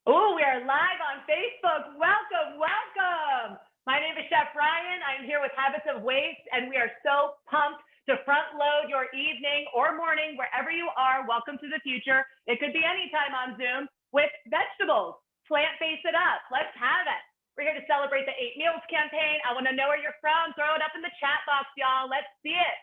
Oh, we are live on Facebook. Welcome, welcome. My name is Chef Ryan. I'm here with Habits of Waste, and we are so pumped to front load your evening or morning, wherever you are. Welcome to the future. It could be anytime on Zoom with vegetables. Plant-based it up. Let's have it. We're here to celebrate the 8 Meals campaign. I want to know where you're from. Throw it up in the chat box, y'all. Let's see it.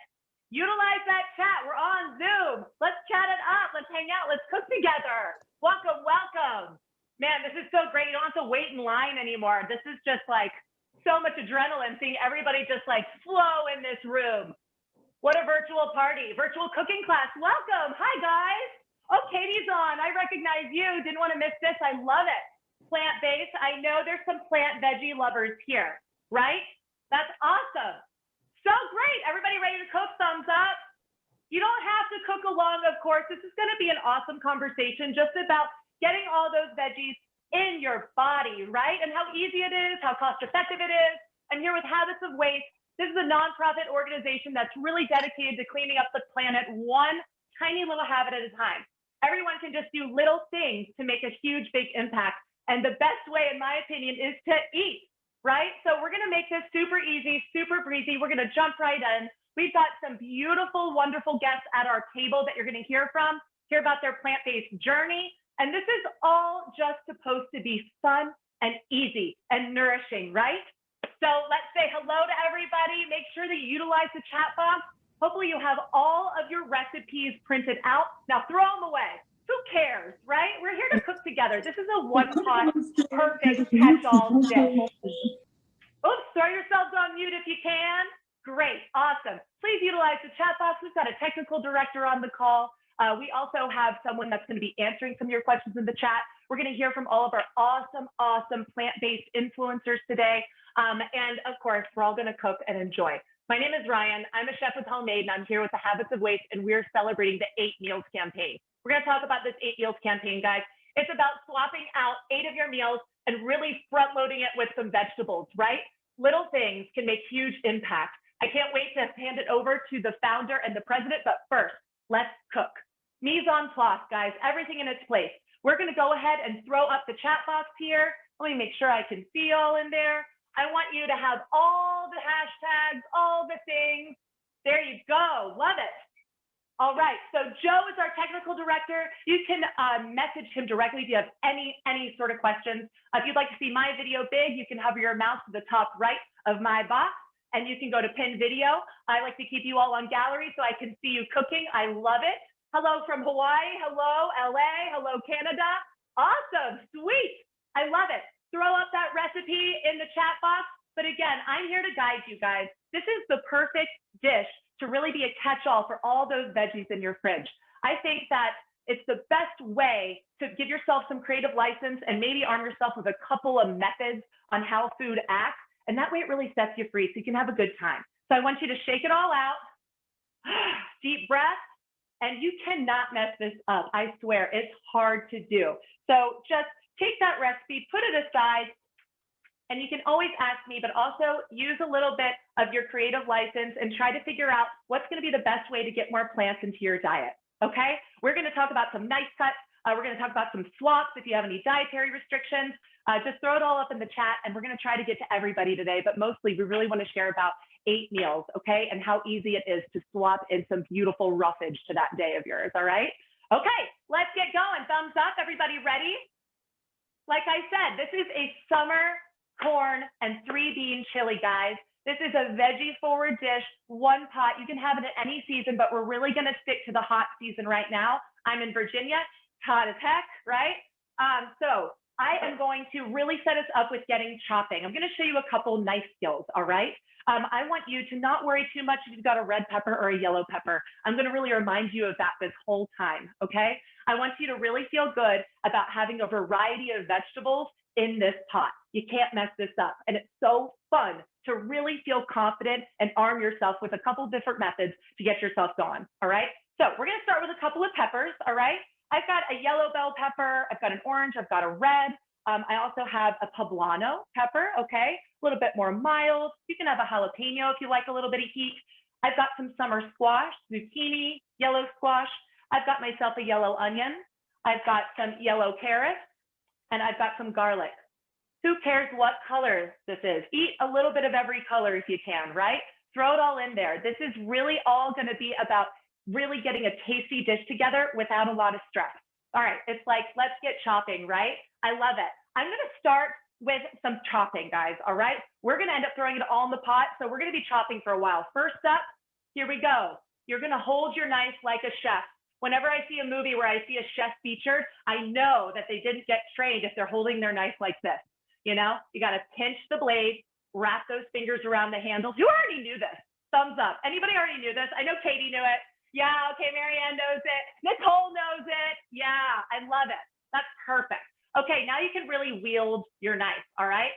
Utilize that chat. We're on Zoom. Let's chat it up. Let's hang out. Let's cook together. Welcome, welcome. Man, this is so great. You don't have to wait in line anymore. This is just like so much adrenaline, seeing everybody just like flow in this room. What a virtual party, virtual cooking class. Welcome. Hi, guys. Oh, Katie's on. I recognize you. Didn't want to miss this. I love it. Plant-based. I know there's some plant veggie lovers here, right? That's awesome. So great. Everybody ready to cook? Thumbs up. You don't have to cook along, of course. This is going to be an awesome conversation just about getting all those veggies in your body, right? And how easy it is, how cost effective it is. I'm here with Habits of Waste. This is a nonprofit organization that's really dedicated to cleaning up the planet one tiny little habit at a time. Everyone can just do little things to make a huge, big impact. And the best way, in my opinion, is to eat, right? So we're gonna make this super easy, super breezy. We're gonna jump right in. We've got some beautiful, wonderful guests at our table that you're gonna hear from, hear about their plant-based journey. And this is all just supposed to be fun and easy and nourishing, right? So let's say hello to everybody. Make sure that you utilize the chat box. Hopefully you have all of your recipes printed out. Now throw them away. Who cares, right? We're here to cook together. This is a one-pot, perfect catch-all dish. Oops, throw yourselves on mute if you can. Great, awesome. Please utilize the chat box. We've got a technical director on the call. We also have someone that's going to be answering some of your questions in the chat. We're going to hear from all of our awesome plant-based influencers today. And of course, we're all going to cook and enjoy. My name is Ryan. I'm a chef with Homemade, and I'm here with the Habits of Waste, and we're celebrating the 8 Meals campaign. We're going to talk about this 8 Meals campaign, guys. It's about swapping out 8 of your meals and really front-loading it with some vegetables, right? Little things can make huge impact. I can't wait to hand it over to the founder and the president, but first, let's cook. Mise en place, guys, everything in its place. We're gonna go ahead and throw up the chat box here. Let me make sure I can see all in there. I want you to have all the hashtags, all the things. There you go, love it. All right, so Joe is our technical director. You can message him directly if you have any sort of questions. If you'd like to see my video big, you can hover your mouse to the top right of my box, and you can go to pin video. I like to keep you all on gallery so I can see you cooking. I love it. Hello from Hawaii, hello LA, hello Canada. Awesome, sweet, I love it. Throw up that recipe in the chat box. But again, I'm here to guide you guys. This is the perfect dish to really be a catch-all for all those veggies in your fridge. I think that it's the best way to give yourself some creative license and maybe arm yourself with a couple of methods on how food acts. And that way it really sets you free so you can have a good time. So I want you to shake it all out. Deep breath. And you cannot mess this up. I swear, it's hard to do. So just take that recipe, put it aside, and you can always ask me, but also use a little bit of your creative license and try to figure out what's going to be the best way to get more plants into your diet. Okay? We're going to talk about some nice cuts. We're going to talk about some swaps if you have any dietary restrictions. Just throw it all up in the chat, and we're going to try to get to everybody today. But mostly, we really want to share about 8 meals, okay? And how easy it is to swap in some beautiful roughage to that day of yours, all right? Okay, let's get going. Thumbs up, everybody ready? Like I said, this is a summer corn and 3-bean chili, guys. This is a veggie-forward dish, one pot. You can have it at any season, but we're really gonna stick to the hot season right now. I'm in Virginia, it's hot as heck, right? So I am going to really set us up with getting chopping. I'm gonna show you a couple nice skills, all right? I want you to not worry too much if you've got a red pepper or a yellow pepper. I'm going to really remind you of that this whole time, okay? I want you to really feel good about having a variety of vegetables in this pot. You can't mess this up. And it's so fun to really feel confident and arm yourself with a couple different methods to get yourself going, all right? So we're going to start with a couple of peppers, all right? I've got a yellow bell pepper, I've got an orange, I've got a red. I also have a poblano pepper, okay? A little bit more mild. You can have a jalapeno if you like a little bit of heat. I've got some summer squash, zucchini, yellow squash. I've got myself a yellow onion. I've got some yellow carrots. and I've got some garlic. Who cares what color this is? Eat a little bit of every color if you can, right? Throw it all in there. This is really all going to be about really getting a tasty dish together without a lot of stress. All right, it's like, let's get chopping, right? I love it. I'm going to start with some chopping, guys, all right? We're going to end up throwing it all in the pot, so we're going to be chopping for a while. First up, here we go. You're going to hold your knife like a chef. Whenever I see a movie where I see a chef featured, I know that they didn't get trained if they're holding their knife like this. You know, you got to pinch the blade, wrap those fingers around the handles. Who already knew this? Thumbs up. Anybody already knew this? I know Katie knew it. Yeah, okay, Marianne knows it. Nicole knows it. Yeah, I love it. That's perfect. Okay, now you can really wield your knife, all right?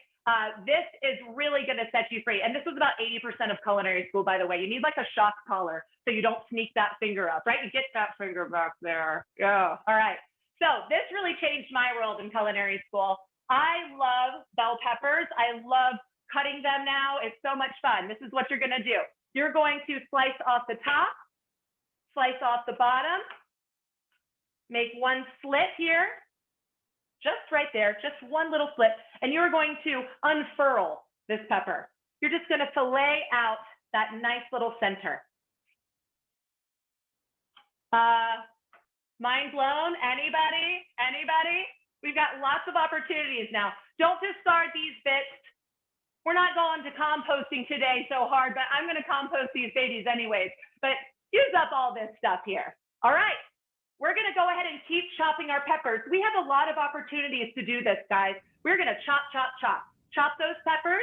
This is really gonna set you free. And this was about 80% of culinary school, by the way. You need like a shock collar so you don't sneak that finger up, right? You get that finger back there. Yeah, all right. So this really changed my world in culinary school. I love bell peppers. I love cutting them now. It's so much fun. This is what you're gonna do. You're going to slice off the top, slice off the bottom, make one slit here, just right there, just one little slit, and you're going to unfurl this pepper. You're just gonna fillet out that nice little center. Mind blown? Anybody? Anybody? We've got lots of opportunities now. Don't discard these bits. We're not going to composting today so hard, but I'm going to compost these babies anyways. But use up all this stuff here. All right. We're going to go ahead and keep chopping our peppers. We have a lot of opportunities to do this, guys. We're going to chop, chop, chop. Chop those peppers.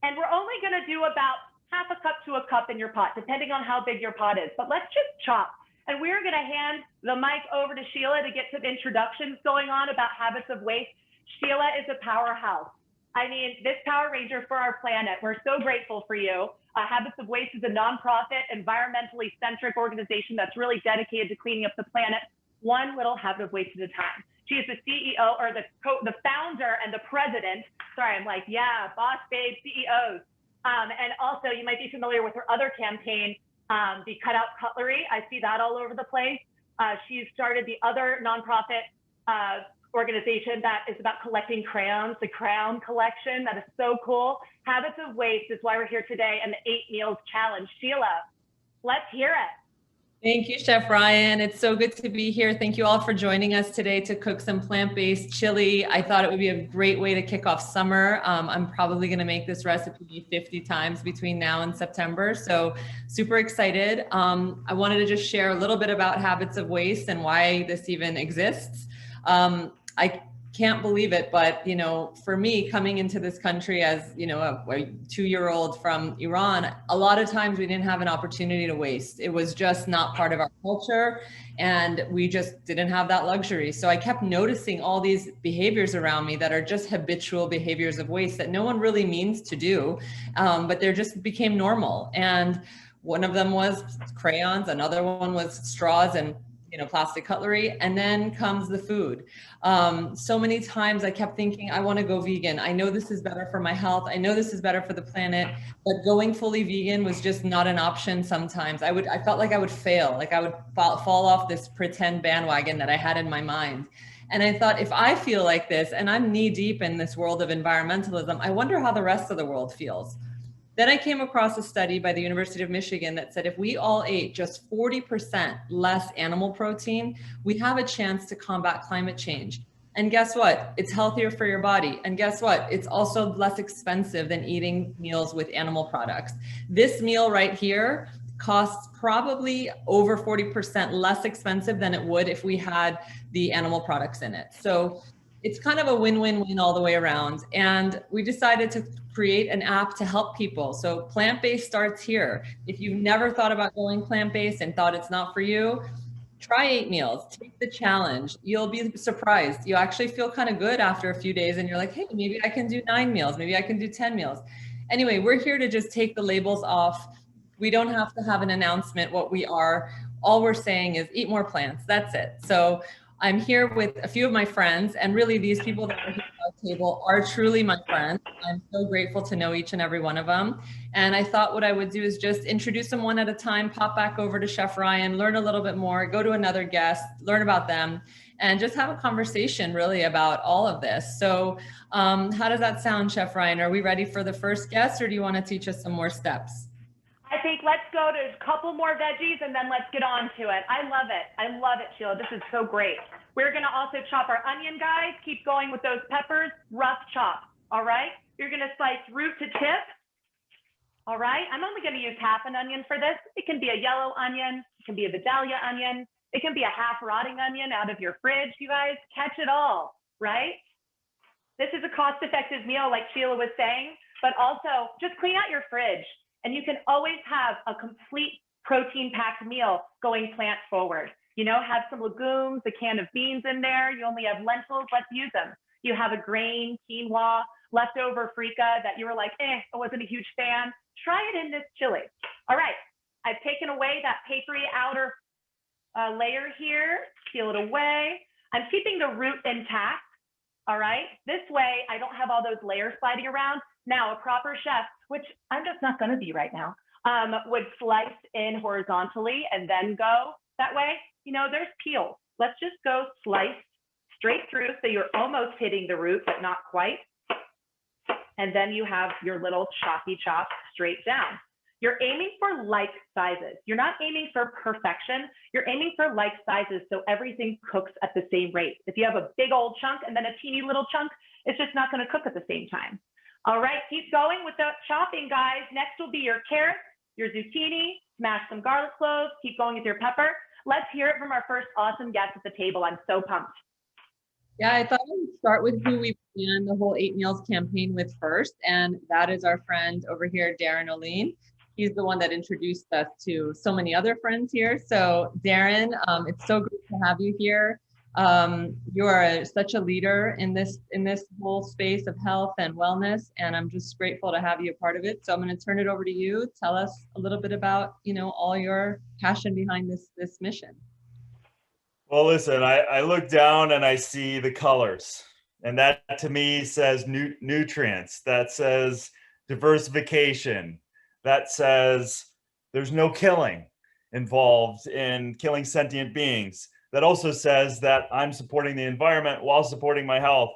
And we're only going to do about half a cup to a cup in your pot, depending on how big your pot is. But let's just chop. And we're going to hand the mic over to Sheila to get some introductions going on about habits of waste. Sheila is a powerhouse. I mean, this Power Ranger for our planet. We're so grateful for you. Habits of Waste is a nonprofit, environmentally centric organization that's really dedicated to cleaning up the planet, one little habit of waste at a time. She is the CEO, or the founder and the president. Sorry, I'm like, yeah, boss babe, CEOs. And also, you might be familiar with her other campaign, the Cutout Cutlery. I see that all over the place. She's started the other nonprofit organization that is about collecting crayons, the Crayon Collection. That is so cool. Habits of Waste is why we're here today, and the 8 Meals Challenge. Sheila, let's hear it. Thank you, Chef Ryan. It's so good to be here. Thank you all for joining us today to cook some plant-based chili. I thought it would be a great way to kick off summer. I'm probably going to make this recipe 50 times between now and September. So super excited. I wanted to just share a little bit about habits of waste and why this even exists. I can't believe it, but you know, for me, coming into this country as you know, a 2-year-old from Iran, a lot of times we didn't have an opportunity to waste. It was just not part of our culture, and we just didn't have that luxury. So I kept noticing all these behaviors around me that are just habitual behaviors of waste that no one really means to do, but they just became normal. And one of them was crayons, another one was straws and plastic cutlery, and then comes the food. So many times I kept thinking, I want to go vegan. I know this is better for my health. I know this is better for the planet, but going fully vegan was just not an option sometimes. I felt like I would fail, like I would fall off this pretend bandwagon that I had in my mind. And I thought, if I feel like this, and I'm knee deep in this world of environmentalism, I wonder how the rest of the world feels. Then I came across a study by the University of Michigan that said if we all ate just 40% less animal protein, we have a chance to combat climate change. And guess what? It's healthier for your body. And guess what? It's also less expensive than eating meals with animal products. This meal right here costs probably over 40% less expensive than it would if we had the animal products in it. So it's kind of a win-win-win all the way around. And we decided to create an app to help people. So plant-based starts here. If you've never thought about going plant-based and thought it's not for you, try 8 meals, take the challenge. You'll be surprised. You actually feel kind of good after a few days and you're like, hey, maybe I can do 9 meals. Maybe I can do 10 meals. Anyway, we're here to just take the labels off. We don't have to have an announcement what we are. All we're saying is eat more plants. That's it. So I'm here with a few of my friends, and really these people that are here are table are truly my friends. I'm so grateful to know each and every one of them. And I thought what I would do is just introduce them one at a time, pop back over to Chef Ryan, learn a little bit more, go to another guest, learn about them, and just have a conversation really about all of this. So how does that sound, Chef Ryan? Are we ready for the first guest, or do you want to teach us some more steps? I think let's go to a couple more veggies and then let's get on to it. I love it. I love it, Sheila. This is so great. We're going to also chop our onion, guys. Keep going with those peppers, rough chop. All right. You're going to slice root to tip. All right. I'm only going to use half an onion for this. It can be a yellow onion. It can be a Vidalia onion. It can be a half rotting onion out of your fridge. You guys catch it all, right? This is a cost-effective meal, like Sheila was saying, but also just clean out your fridge. And you can always have a complete protein-packed meal going plant forward. You know, have some legumes, a can of beans in there. You only have lentils, let's use them. You have a grain, quinoa, leftover freekeh that you were like, I wasn't a huge fan. Try it in this chili. All right, I've taken away that papery outer layer here, peel it away. I'm keeping the root intact, all right? This way, I don't have all those layers sliding around. Now, a proper chef, which I'm just not gonna be right now, would slice in horizontally and then go that way. You know, there's peels. Let's just go slice straight through so you're almost hitting the root, but not quite. And then you have your little choppy chop straight down. You're aiming for like sizes. You're not aiming for perfection. You're aiming for like sizes so everything cooks at the same rate. If you have a big old chunk and then a teeny little chunk, it's just not gonna cook at the same time. All right, keep going with the chopping, guys. Next will be your carrots, your zucchini, smash some garlic cloves, keep going with your pepper. Let's hear it from our first awesome guest at the table. I'm so pumped. Yeah, I thought I would start with who we began the whole 8 Meals campaign with first, and that is our friend over here, Darin Olien. He's the one that introduced us to so many other friends here. So Darin, it's so great to have you here. You are such a leader in this whole space of health and wellness, and I'm just grateful to have you a part of it. So I'm going to turn it over to you. Tell us a little bit about, you know, all your passion behind this mission. Well, listen, I look down and I see the colors, and that to me says nutrients. That says diversification. That says there's no killing involved in killing sentient beings. That also says that I'm supporting the environment while supporting my health.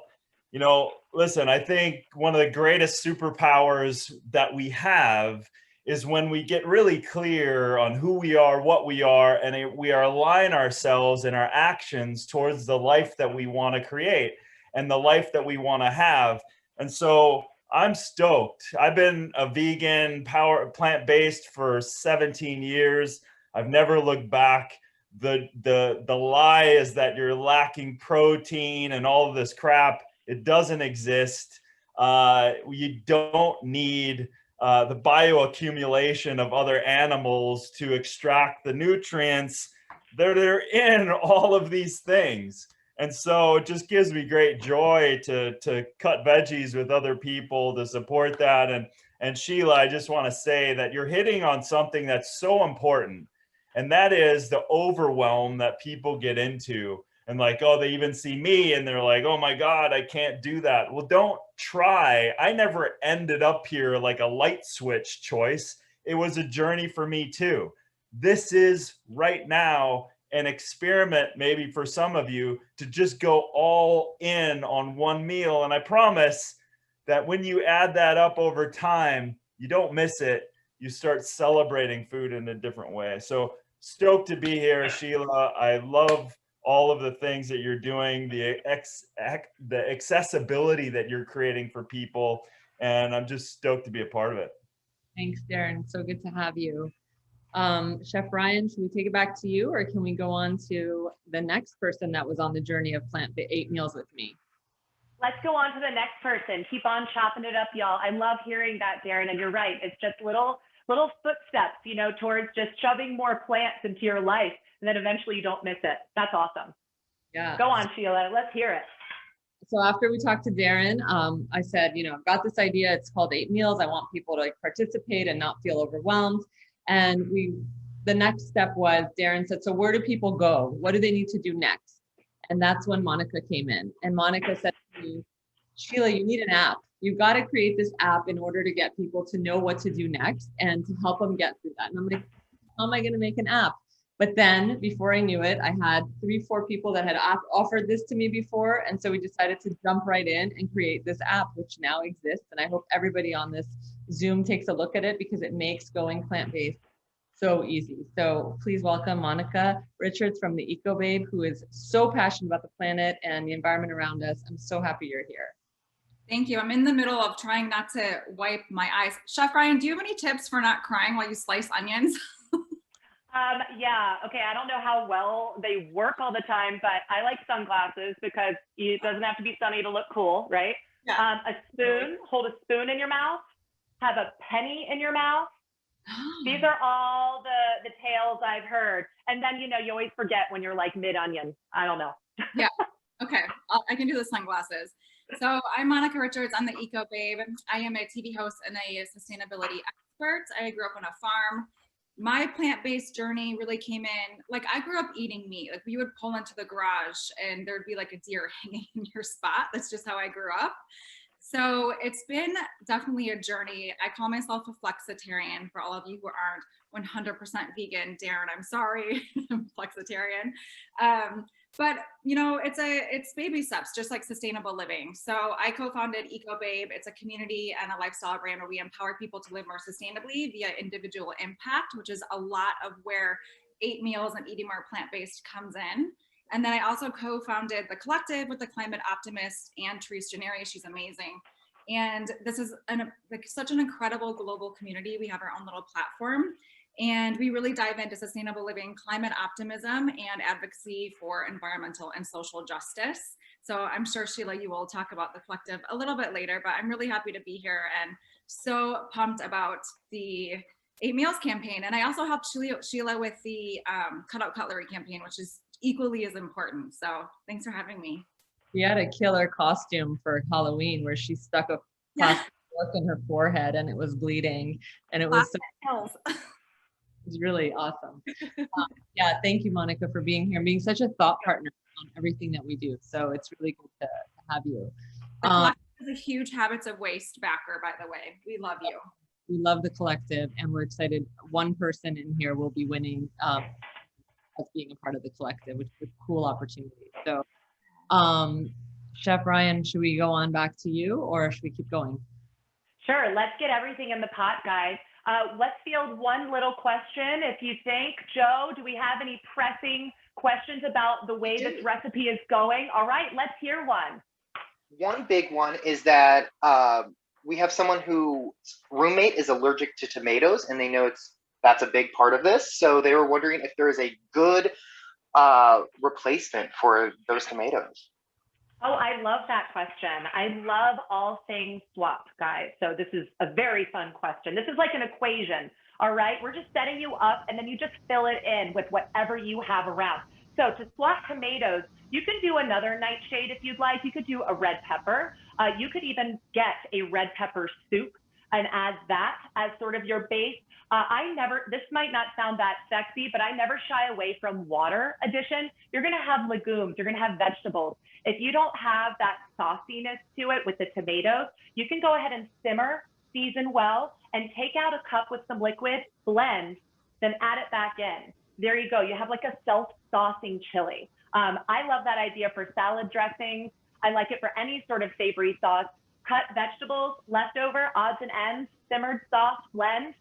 You know, listen, I think one of the greatest superpowers that we have is when we get really clear on who we are, what we are, and we align ourselves and our actions towards the life that we want to create and the life that we want to have. And so I'm stoked. I've been a vegan, plant-based for 17 years. I've never looked back. The lie is that you're lacking protein and all of this crap. It doesn't exist. You don't need the bioaccumulation of other animals to extract the nutrients. They're in all of these things. And so it just gives me great joy to cut veggies with other people, to support that. And Sheila, I just want to say that you're hitting on something that's so important. And that is the overwhelm that people get into. And like, oh, they even see me and they're like, oh my God, I can't do that. Well, don't try. I never ended up here like a light switch choice. It was a journey for me too. This is right now an experiment, maybe for some of you, to just go all in on one meal. And I promise that when you add that up over time, you don't miss it. You start celebrating food in a different way. So stoked to be here, Sheila. I love all of the things that you're doing, the accessibility that you're creating for people. And I'm just stoked to be a part of it. Thanks, Darin. So good to have you. Chef Ryan, should we take it back to you, or can we go on to the next person that was on the journey of plant-based 8 Meals with me? Let's go on to the next person. Keep on chopping it up, y'all. I love hearing that, Darin, and you're right. It's just little footsteps, you know, towards just shoving more plants into your life, and then eventually you don't miss it. That's awesome. Yeah. Go on, Sheila. Let's hear it. So after we talked to Darin, I said, you know, I've got this idea. It's called 8 Meals. I want people to like participate and not feel overwhelmed. And the next step was, Darin said, so where do people go? What do they need to do next? And that's when Monica came in. And Monica said to me, Sheila, you need an app. You've got to create this app in order to get people to know what to do next and to help them get through that. And I'm like, how am I going to make an app? But then before I knew it, I had 3-4 people that had offered this to me before. And so we decided to jump right in and create this app, which now exists. And I hope everybody on this Zoom takes a look at it because it makes going plant-based so easy. So please welcome Monica Richards from the Ecobabe, who is so passionate about the planet and the environment around us. I'm so happy you're here. Thank you. I'm in the middle of trying not to wipe my eyes. Chef Ryan, do you have any tips for not crying while you slice onions? Yeah. Okay. I don't know how well they work all the time, but I like sunglasses because it doesn't have to be sunny to look cool, right? Yeah. A spoon, hold a spoon in your mouth, have a penny in your mouth. These are all the tales I've heard. And then, you know, you always forget when you're like mid-onion. I don't know. Yeah. Okay. I can do the sunglasses. So I'm Monica Richards. I'm the Ecobabe. I am a TV host and a sustainability expert. I grew up on a farm. My plant-based journey really came in, like I grew up eating meat. Like we would pull into the garage and there'd be like a deer hanging in your spot. That's just how I grew up. So it's been definitely a journey. I call myself a flexitarian for all of you who aren't 100% vegan. Darin, I'm sorry, I'm flexitarian. But you know, it's baby steps, just like sustainable living. So I co-founded Ecobabe. It's a community and a lifestyle brand where we empower people to live more sustainably via individual impact, which is a lot of where 8 meals and eating more plant-based comes in. And then I also co-founded the collective with the climate optimist and Therese Janeri. She's amazing. And this is such an incredible global community. We have our own little platform. And we really dive into sustainable living, climate optimism, and advocacy for environmental and social justice. So I'm sure, Sheila, you will talk about the collective a little bit later, but I'm really happy to be here and so pumped about the 8 Meals campaign. And I also helped Sheila with the Cutout Cutlery campaign, which is equally as important. So thanks for having me. She had a killer costume for Halloween where she stuck a plastic fork in her forehead and it was bleeding. And it was it was really awesome. Yeah, thank you, Monica, for being here and being such a thought partner on everything that we do. So it's really good to have you. The collective is a huge Habits of Waste backer, by the way. We love you. We love the collective and we're excited. One person in here will be winning as being a part of the collective, which is a cool opportunity. So Chef Ryan, should we go on back to you or should we keep going? Sure. Let's get everything in the pot, guys. Let's field one little question. If you think, Joe, do we have any pressing questions about the way this recipe is going? All right, let's hear one. One big one is that we have someone whose roommate is allergic to tomatoes, and they know that's a big part of this. So they were wondering if there is a good replacement for those tomatoes. Oh, I love that question. I love all things swap, guys. So this is a very fun question. This is like an equation, all right? We're just setting you up and then you just fill it in with whatever you have around. So to swap tomatoes, you can do another nightshade if you'd like. You could do a red pepper. You could even get a red pepper soup and add that as sort of your base. This might not sound that sexy, but I never shy away from water addition. You're gonna have legumes, you're gonna have vegetables. If you don't have that sauciness to it with the tomatoes, you can go ahead and simmer, season well, and take out a cup with some liquid, blend, then add it back in. There you go, you have like a self-saucing chili. I love that idea for salad dressings. I like it for any sort of savory sauce. Cut vegetables, leftover, odds and ends, simmered, soft, blend.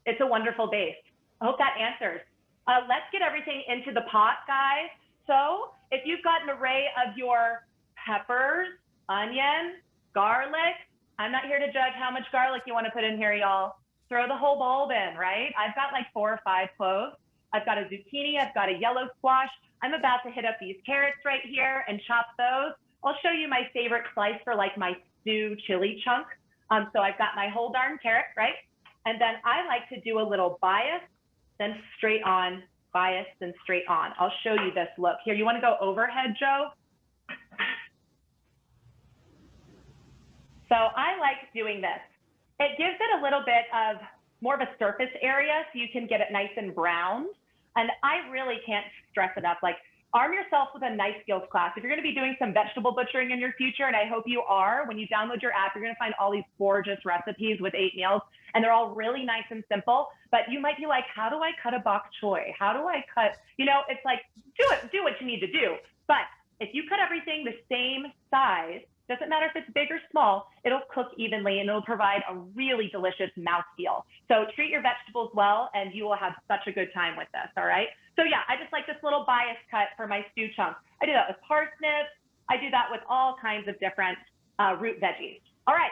It's a wonderful base. I hope that answers. Let's get everything into the pot, guys. So if you've got an array of your peppers, onion, garlic, I'm not here to judge how much garlic you want to put in here, y'all. Throw the whole bulb in, right? I've got like 4 or 5 cloves. I've got a zucchini, I've got a yellow squash. I'm about to hit up these carrots right here and chop those. I'll show you my favorite slice for like my stew chili chunk. So I've got my whole darn carrot, right? And then I like to do a little bias, then straight on, bias, then straight on. I'll show you this look. Here, you want to go overhead, Joe? So I like doing this. It gives it a little bit of more of a surface area so you can get it nice and browned. And I really can't stress enough, like arm yourself with a nice skills class. If you're going to be doing some vegetable butchering in your future, and I hope you are, when you download your app, you're going to find all these gorgeous recipes with 8 meals, and they're all really nice and simple. But you might be like, how do I cut a bok choy? How do I cut, it's like, do what you need to do. But if you cut everything the same size, doesn't matter if it's big or small, it'll cook evenly and it'll provide a really delicious mouthfeel. So treat your vegetables well and you will have such a good time with this, all right? So yeah, I just like this little bias cut for my stew chunks. I do that with parsnips. I do that with all kinds of different root veggies. All right,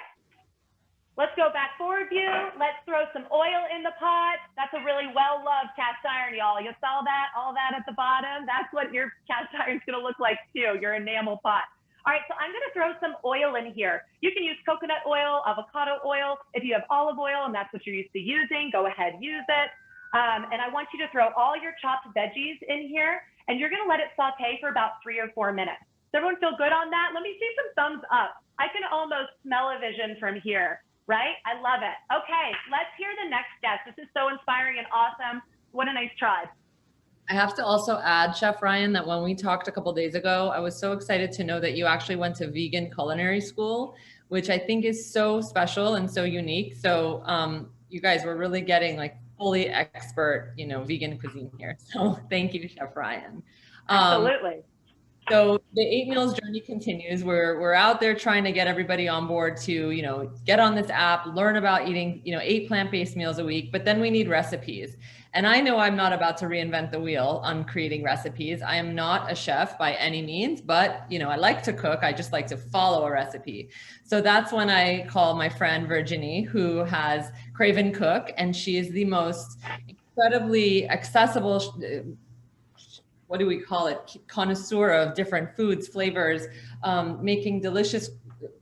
let's go back forward view. Let's throw some oil in the pot. That's a really well-loved cast iron, y'all. You saw that, all that at the bottom? That's what your cast iron's gonna look like too, your enamel pot. All right, so I'm gonna throw some oil in here. You can use coconut oil, avocado oil. If you have olive oil and that's what you're used to using, go ahead, use it. And I want you to throw all your chopped veggies in here and you're gonna let it saute for about 3 or 4 minutes. Does everyone feel good on that? Let me see some thumbs up. I can almost smell a vision from here, right? I love it. Okay, let's hear the next guest. This is so inspiring and awesome. What a nice tribe. I have to also add, Chef Ryan, that when we talked a couple days ago, I was so excited to know that you actually went to vegan culinary school, which I think is so special and so unique. So you guys were really getting like fully expert, vegan cuisine here. So thank you, Chef Ryan. Absolutely. So the 8 meals journey continues. We're out there trying to get everybody on board to, get on this app, learn about eating, 8 plant-based meals a week, but then we need recipes. And I know I'm not about to reinvent the wheel on creating recipes. I am not a chef by any means, but, I like to cook. I just like to follow a recipe. So that's when I call my friend Virginie, who has Crave and Cook, and she is the most incredibly accessible, what do we call it, connoisseur of different foods, flavors, making delicious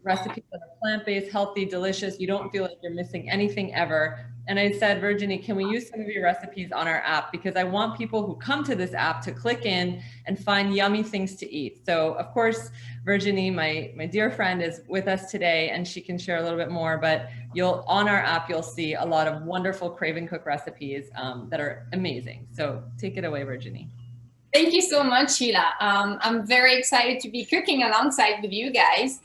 recipes that are plant-based, healthy, delicious. You don't feel like you're missing anything ever. And I said, Virginie, can we use some of your recipes on our app? Because I want people who come to this app to click in and find yummy things to eat. So of course, Virginie, my dear friend, is with us today and she can share a little bit more, but on our app, you'll see a lot of wonderful Crave and Cook recipes that are amazing. So take it away, Virginie. Thank you so much, Sheila. I'm very excited to be cooking alongside with you guys.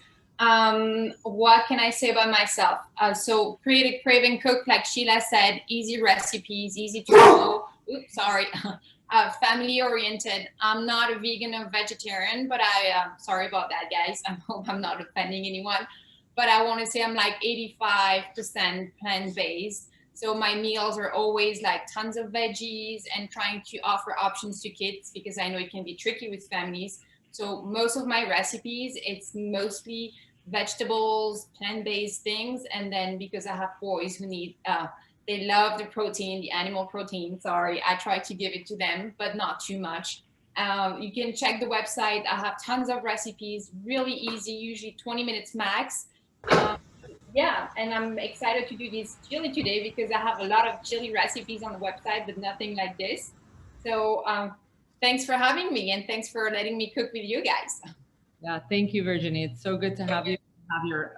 What can I say about myself? So create a Crave and Cook, like Sheila said, easy recipes, easy to follow. Oops, sorry. Family oriented. I'm not a vegan or vegetarian, but sorry about that, guys. I hope I'm not offending anyone. But I want to say I'm like 85% plant-based. So my meals are always like tons of veggies and trying to offer options to kids because I know it can be tricky with families. So most of my recipes, it's mostly vegetables, plant-based things. And then because I have boys who need, they love the protein, the animal protein, sorry, I try to give it to them, but not too much. You can check the website. I have tons of recipes, really easy, usually 20 minutes max. Yeah, and I'm excited to do this chili today because I have a lot of chili recipes on the website, but nothing like this. So thanks for having me and thanks for letting me cook with you guys. Yeah, thank you, Virginie. It's so good to have you have your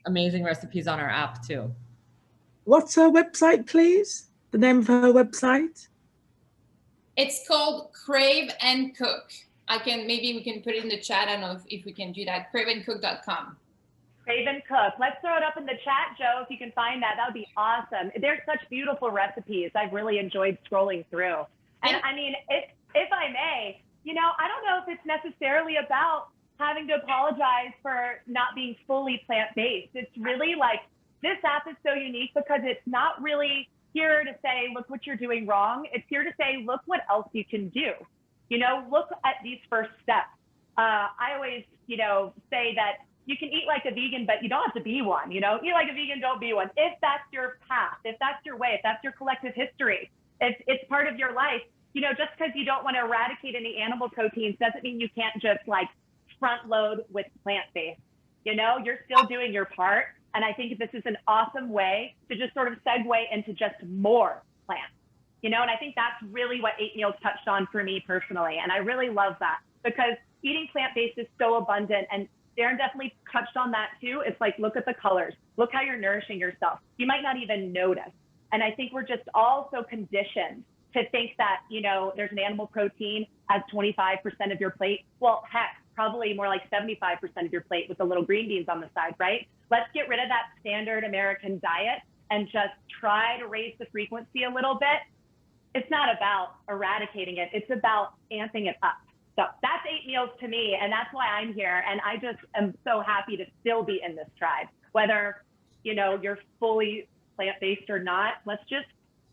amazing recipes on our app too. What's her website, please? The name of her website? It's called Crave and Cook. Maybe we can put it in the chat. I don't know if we can do that. craveandcook.com. Crave and Cook. Let's throw it up in the chat, Joe, if you can find that. That would be awesome. There's such beautiful recipes. I've really enjoyed scrolling through. And I mean, if I may, I don't know if it's necessarily about having to apologize for not being fully plant-based. It's really like, this app is so unique because it's not really here to say, look what you're doing wrong. It's here to say, look what else you can do. Look at these first steps. I always, say that you can eat like a vegan, but you don't have to be one. Eat like a vegan, don't be one. If that's your path, if that's your way, if that's your collective history, it's part of your life. Just because you don't want to eradicate any animal proteins doesn't mean you can't just like front load with plant-based. You're still doing your part. And I think this is an awesome way to just sort of segue into just more plants. And I think that's really what 8 meals touched on for me personally. And I really love that because eating plant-based is so abundant, and Darin definitely touched on that too. It's like, look at the colors, look how you're nourishing yourself. You might not even notice. And I think we're just all so conditioned to think that, you know, there's an animal protein as 25% of your plate. Well, heck, probably more like 75% of your plate with the little green beans on the side, right? Let's get rid of that standard American diet and just try to raise the frequency a little bit. It's not about eradicating it. It's about amping it up. So that's 8 meals to me, and that's why I'm here. And I just am so happy to still be in this tribe, whether, you know, you're fully plant-based or not. Let's just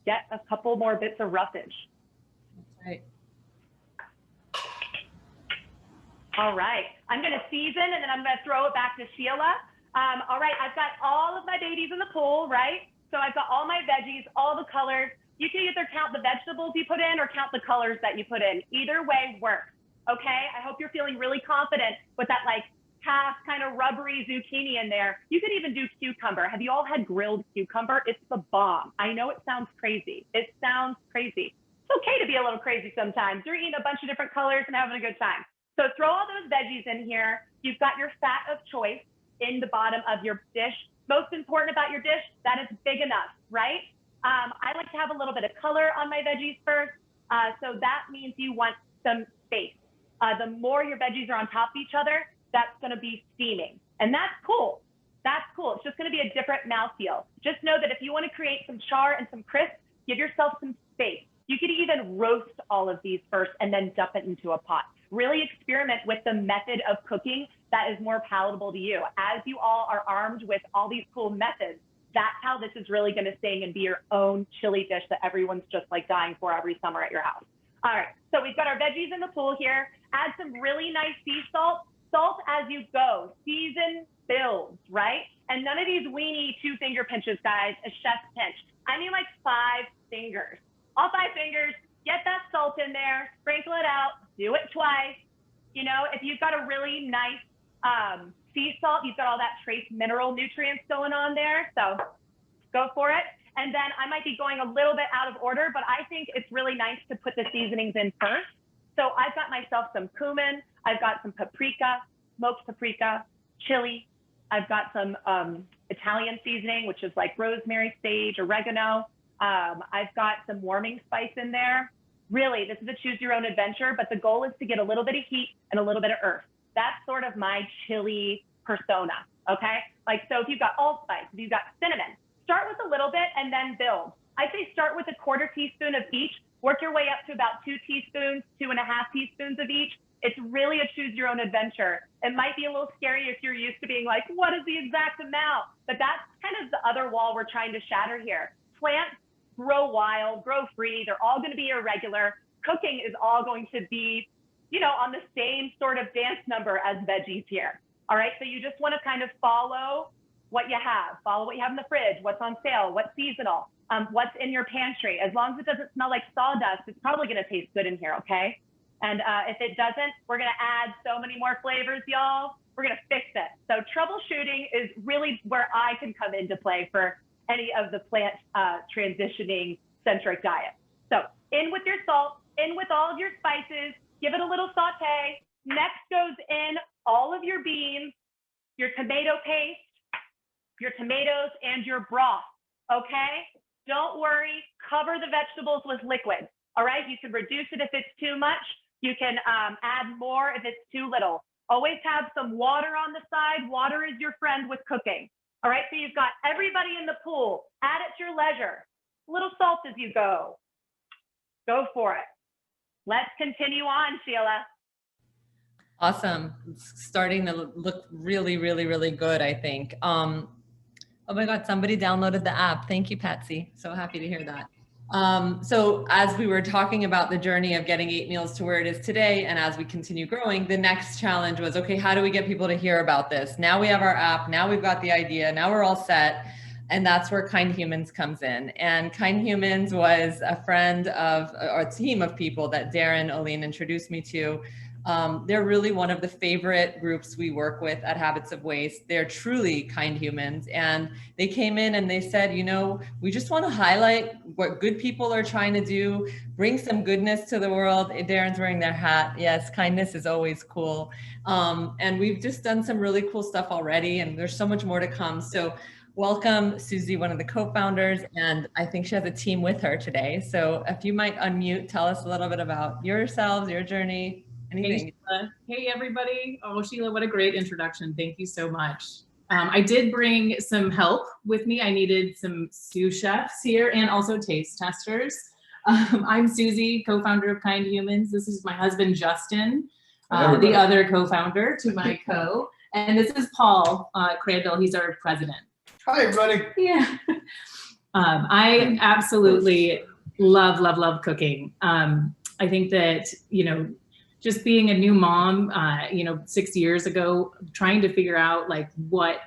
get a couple more bits of roughage. Right. All right, I'm gonna season and then I'm gonna throw it back to Sheila. All right, I've got all of my babies in the pool, right? So I've got all my veggies, all the colors. You can either count the vegetables you put in or count the colors that you put in. Either way works, okay? I hope you're feeling really confident with that like half kind of rubbery zucchini in there. You could even do cucumber. Have you all had grilled cucumber? It's the bomb. I know it sounds crazy. It sounds crazy. It's okay to be a little crazy sometimes. You're eating a bunch of different colors and having a good time. So throw all those veggies in here. You've got your fat of choice in the bottom of your dish. Most important about your dish, that it's big enough, right? I like to have a little bit of color on my veggies first. So that means you want some space. The more your veggies are on top of each other, that's gonna be steaming. And that's cool. That's cool. It's just gonna be a different mouthfeel. Just know that if you wanna create some char and some crisp, give yourself some space. You could even roast all of these first and then dump it into a pot. Really experiment with the method of cooking that is more palatable to you. As you all are armed with all these cool methods, that's how this is really gonna sing and be your own chili dish that everyone's just like dying for every summer at your house. All right, so we've got our veggies in the pool here. Add some really nice sea salt. Salt as you go. Season builds, right? And none of these weenie 2-finger pinches, guys, a chef's pinch. I mean like 5 fingers. All 5 fingers, get that salt in there, sprinkle it out, do it twice. You know, if you've got a really nice sea salt, you've got all that trace mineral nutrients going on there, so go for it. And then I might be going a little bit out of order, but I think it's really nice to put the seasonings in first. So I've got myself some cumin, I've got some paprika, smoked paprika, chili. I've got some Italian seasoning, which is like rosemary, sage, oregano. I've got some warming spice in there. Really, this is a choose your own adventure, but the goal is to get a little bit of heat and a little bit of earth. That's sort of my chili persona, okay? Like, so if you've got allspice, if you've got cinnamon, start with a little bit and then build. I say start with a 1/4 teaspoon of each, work your way up to about 2 teaspoons, 2.5 teaspoons of each. It's really a choose your own adventure. It might be a little scary if you're used to being like, what is the exact amount? But that's kind of the other wall we're trying to shatter here. Plants grow wild, grow free. They're all going to be irregular. Cooking is all going to be, you know, on the same sort of dance number as veggies here. All right, so you just want to kind of follow what you have, follow what you have in the fridge, what's on sale, what's seasonal, what's in your pantry. As long as it doesn't smell like sawdust, it's probably going to taste good in here, okay? And if it doesn't, we're going to add so many more flavors, y'all. We're going to fix it. So troubleshooting is really where I can come into play for any of the plant transitioning centric diet. So in with your salt, in with all of your spices, give it a little saute. Next goes in all of your beans, your tomato paste, your tomatoes, and your broth, okay? Don't worry, cover the vegetables with liquid, all right? You can reduce it if it's too much. You can add more if it's too little. Always have some water on the side. Water is your friend with cooking. All right, so you've got everybody in the pool. Add it to your leisure. A little salt as you go. Go for it. Let's continue on, Sheila. Awesome. It's starting to look really, really, really good, I think. Oh my God, somebody downloaded the app. Thank you, Patsy. So happy to hear that. So as we were talking about the journey of getting 8 meals to where it is today, and as we continue growing, the next challenge was, okay, how do we get people to hear about this? Now we have our app, now we've got the idea, now we're all set. And that's where Kindhumans comes in. And Kindhumans was a friend of, or a team of people that Darin Olien introduced me to. They're really one of the favorite groups we work with at Habits of Waste. They're truly Kindhumans. And they came in and they said, you know, we just want to highlight what good people are trying to do, bring some goodness to the world. Darin's wearing their hat. Yes, kindness is always cool. And we've just done some really cool stuff already, and there's so much more to come. So Welcome, Suzi, one of the co-founders, and I think she has a team with her today. So if you might unmute, tell us a little bit about yourselves, your journey, anything. Hey, everybody. Oh, Sheila, what a great introduction. Thank you so much. I did bring some help with me. I needed some sous chefs here and also taste testers. I'm Suzi, co-founder of Kindhumans. This is my husband, Justin, the other co-founder to my co. And this is Paul Crandall. He's our president. Hi, everybody. Yeah. I absolutely love cooking. I think that, just being a new mom, 6 years ago, trying to figure out like what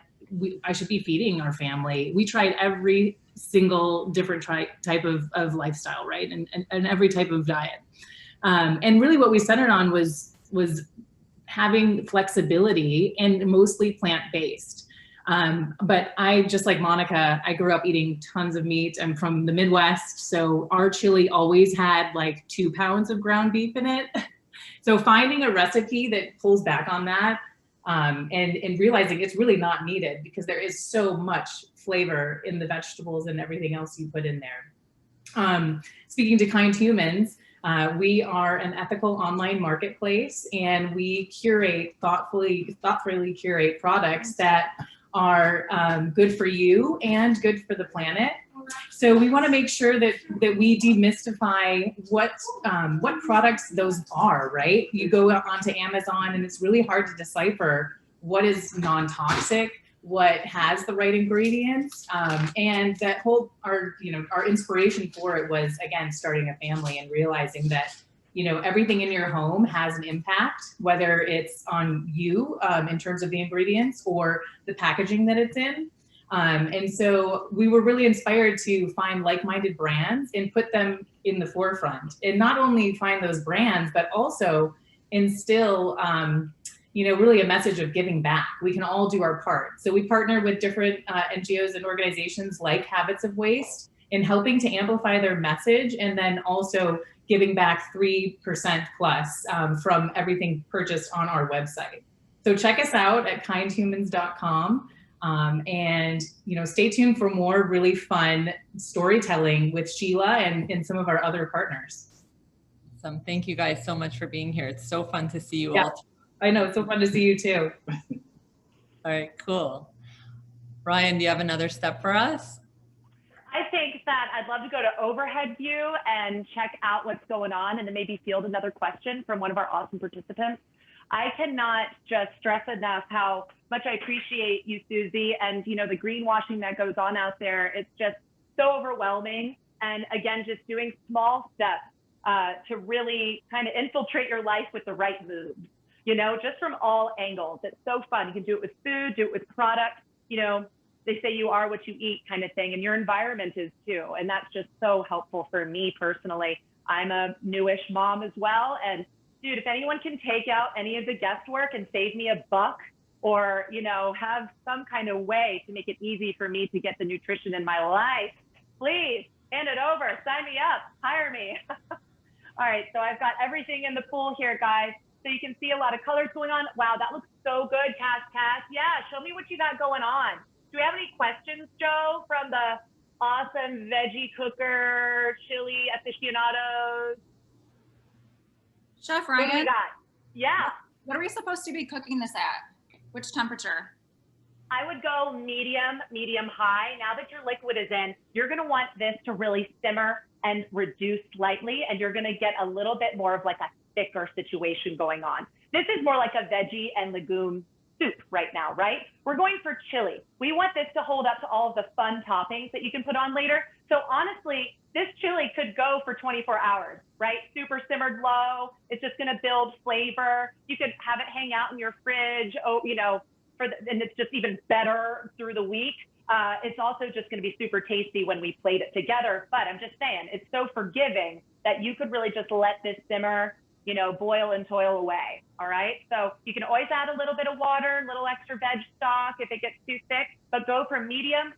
I should be feeding our family. We tried every single different type of lifestyle, right? And every type of diet. And really what we centered on was having flexibility and mostly plant-based. But I, just like Monica, I grew up eating tons of meat. I'm from the Midwest, so our chili always had like 2 pounds of ground beef in it. So finding a recipe that pulls back on that and realizing it's really not needed because there is so much flavor in the vegetables and everything else you put in there. Speaking to Kindhumans, we are an ethical online marketplace and we thoughtfully curate products that are good for you and good for the planet. So we want to make sure that we demystify what products those are, right? You go onto Amazon and it's really hard to decipher what is non-toxic, what has the right ingredients, and that our inspiration for it was, again, starting a family and realizing that everything in your home has an impact, whether it's on you in terms of the ingredients or the packaging that it's in. And so we were really inspired to find like-minded brands and put them in the forefront, and not only find those brands, but also instill, really a message of giving back. We can all do our part. So we partner with different NGOs and organizations like Habits of Waste in helping to amplify their message, and then also giving back 3% plus from everything purchased on our website. So check us out at kindhumans.com. And stay tuned for more really fun storytelling with Sheila and some of our other partners. Awesome. Thank you guys so much for being here. It's so fun to see you all. I know, it's so fun to see you too. All right, cool. Ryan, do you have another step for us? I think that I'd love to go to overhead view and check out what's going on and then maybe field another question from one of our awesome participants. I cannot just stress enough how much I appreciate you, Suzi, and the greenwashing that goes on out there. It's just so overwhelming. And again, just doing small steps to really kind of infiltrate your life with the right moves, just from all angles. It's so fun. You can do it with food, do it with products. They say you are what you eat kind of thing, and your environment is too. And that's just so helpful for me personally. I'm a newish mom as well. And dude, if anyone can take out any of the guesswork and save me $1 or, have some kind of way to make it easy for me to get the nutrition in my life, please hand it over, sign me up, hire me. All right, so I've got everything in the pool here, guys. So you can see a lot of colors going on. Wow, that looks so good, Cass. Yeah, show me what you got going on. Do we have any questions, Joe, from the awesome veggie cooker, chili aficionados? Chef What do Ryan, we got? Yeah. what are we supposed to be cooking this at? Which temperature? I would go medium high. Now that your liquid is in, you're going to want this to really simmer and reduce slightly, and you're going to get a little bit more of like a thicker situation going on. This is more like a veggie and legume soup right now, right? We're going for chili. We want this to hold up to all of the fun toppings that you can put on later. So honestly, this chili could go for 24 hours, right? Super simmered low. It's just going to build flavor. You could have it hang out in your fridge, and it's just even better through the week. It's also just going to be super tasty when we plate it together. But I'm just saying, it's so forgiving that you could really just let this simmer, boil and toil away. All right. So you can always add a little bit of water, a little extra veg stock if it gets too thick, but go from medium,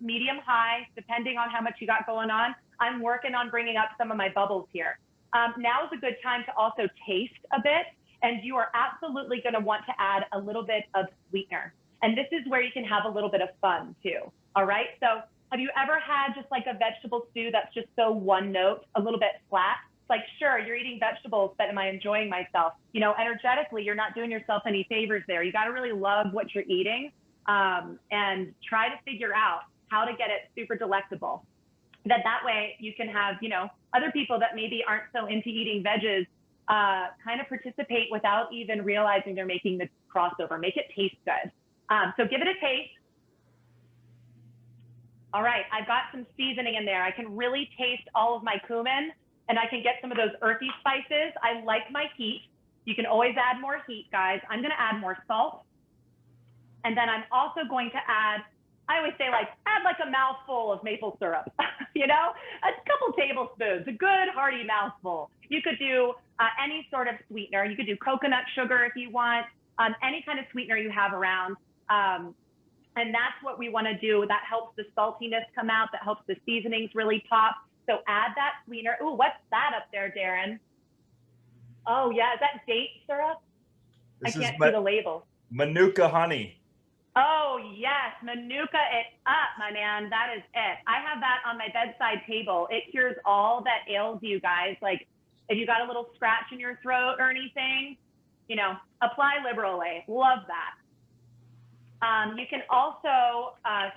high, depending on how much you got going on. I'm working on bringing up some of my bubbles here. Now is a good time to also taste a bit. And you are absolutely going to want to add a little bit of sweetener. And this is where you can have a little bit of fun too. All right. So have you ever had just like a vegetable stew that's just so one note, a little bit flat? It's like, sure, you're eating vegetables, but am I enjoying myself? You know, energetically, you're not doing yourself any favors there. You got to really love what you're eating and try to figure out how to get it super delectable. That way you can have, you know, other people that maybe aren't so into eating veggies kind of participate without even realizing they're making the crossover. Make it taste good. So give it a taste. All right, I've got some seasoning in there. I can really taste all of my cumin, and I can get some of those earthy spices. I like my heat. You can always add more heat, guys. I'm gonna add more salt. And then I'm also going to add, I always say like, add like a mouthful of maple syrup, you know, a couple tablespoons, a good hearty mouthful. You could do any sort of sweetener. You could do coconut sugar if you want, any kind of sweetener you have around. And that's what we want to do. That helps the saltiness come out. That helps the seasonings really pop. So add that sweetener. Ooh, what's that up there, Darin? Oh yeah, is that date syrup? This I can't see the label. Manuka honey. Oh yes, Manuka it up, my man. That is it. I have that on my bedside table. It cures all that ails you guys. Like if you got a little scratch in your throat or anything, you know, apply liberally. Love that. You can also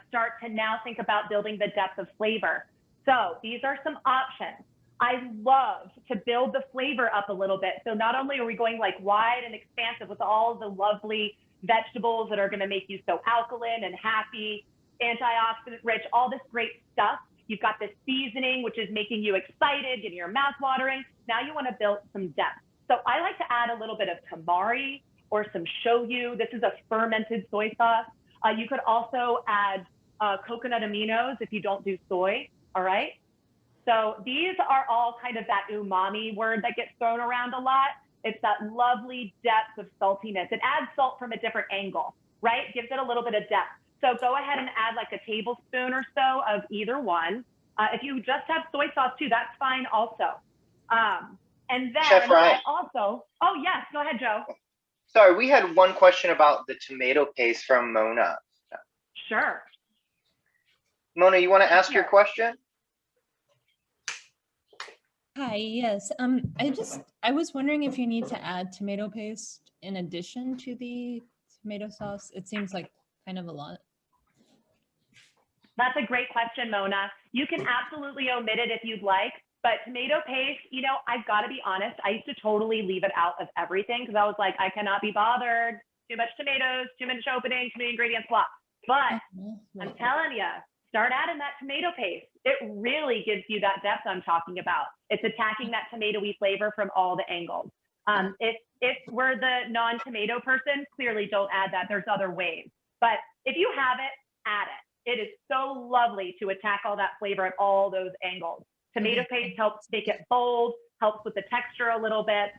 start to now think about building the depth of flavor. So these are some options. I love to build the flavor up a little bit. So not only are we going like wide and expansive with all the lovely vegetables that are going to make you so alkaline and happy, antioxidant rich, all this great stuff. You've got this seasoning, which is making you excited, getting your mouth watering. Now you want to build some depth. So I like to add a little bit of tamari or some shoyu. This is a fermented soy sauce. You could also add coconut aminos if you don't do soy, all right? So these are all kind of that umami word that gets thrown around a lot. It's that lovely depth of saltiness. It adds salt from a different angle, right? Gives it a little bit of depth. So go ahead and add like a tablespoon or so of either one. If you just have soy sauce too, that's fine also. And then Chef Ryan. also, oh yes, go ahead, Joe. Sorry, we had one question about the tomato paste from Mona. Sure. Mona, you want to ask your question? Hi, yes. I was wondering if you need to add tomato paste in addition to the tomato sauce. It seems like kind of a lot. That's a great question, Mona. You can absolutely omit it if you'd like, but tomato paste, you know, I've got to be honest, I used to totally leave it out of everything because I was like, I cannot be bothered. Too much tomatoes, too much opening, too many ingredients, blah. But I'm telling you, start adding that tomato paste. It really gives you that depth I'm talking about. It's attacking that tomatoey flavor from all the angles. If we're the non-tomato person, clearly don't add that. There's other ways. But if you have it, add it. It is so lovely to attack all that flavor at all those angles. Tomato paste helps make it bold, helps with the texture a little bit.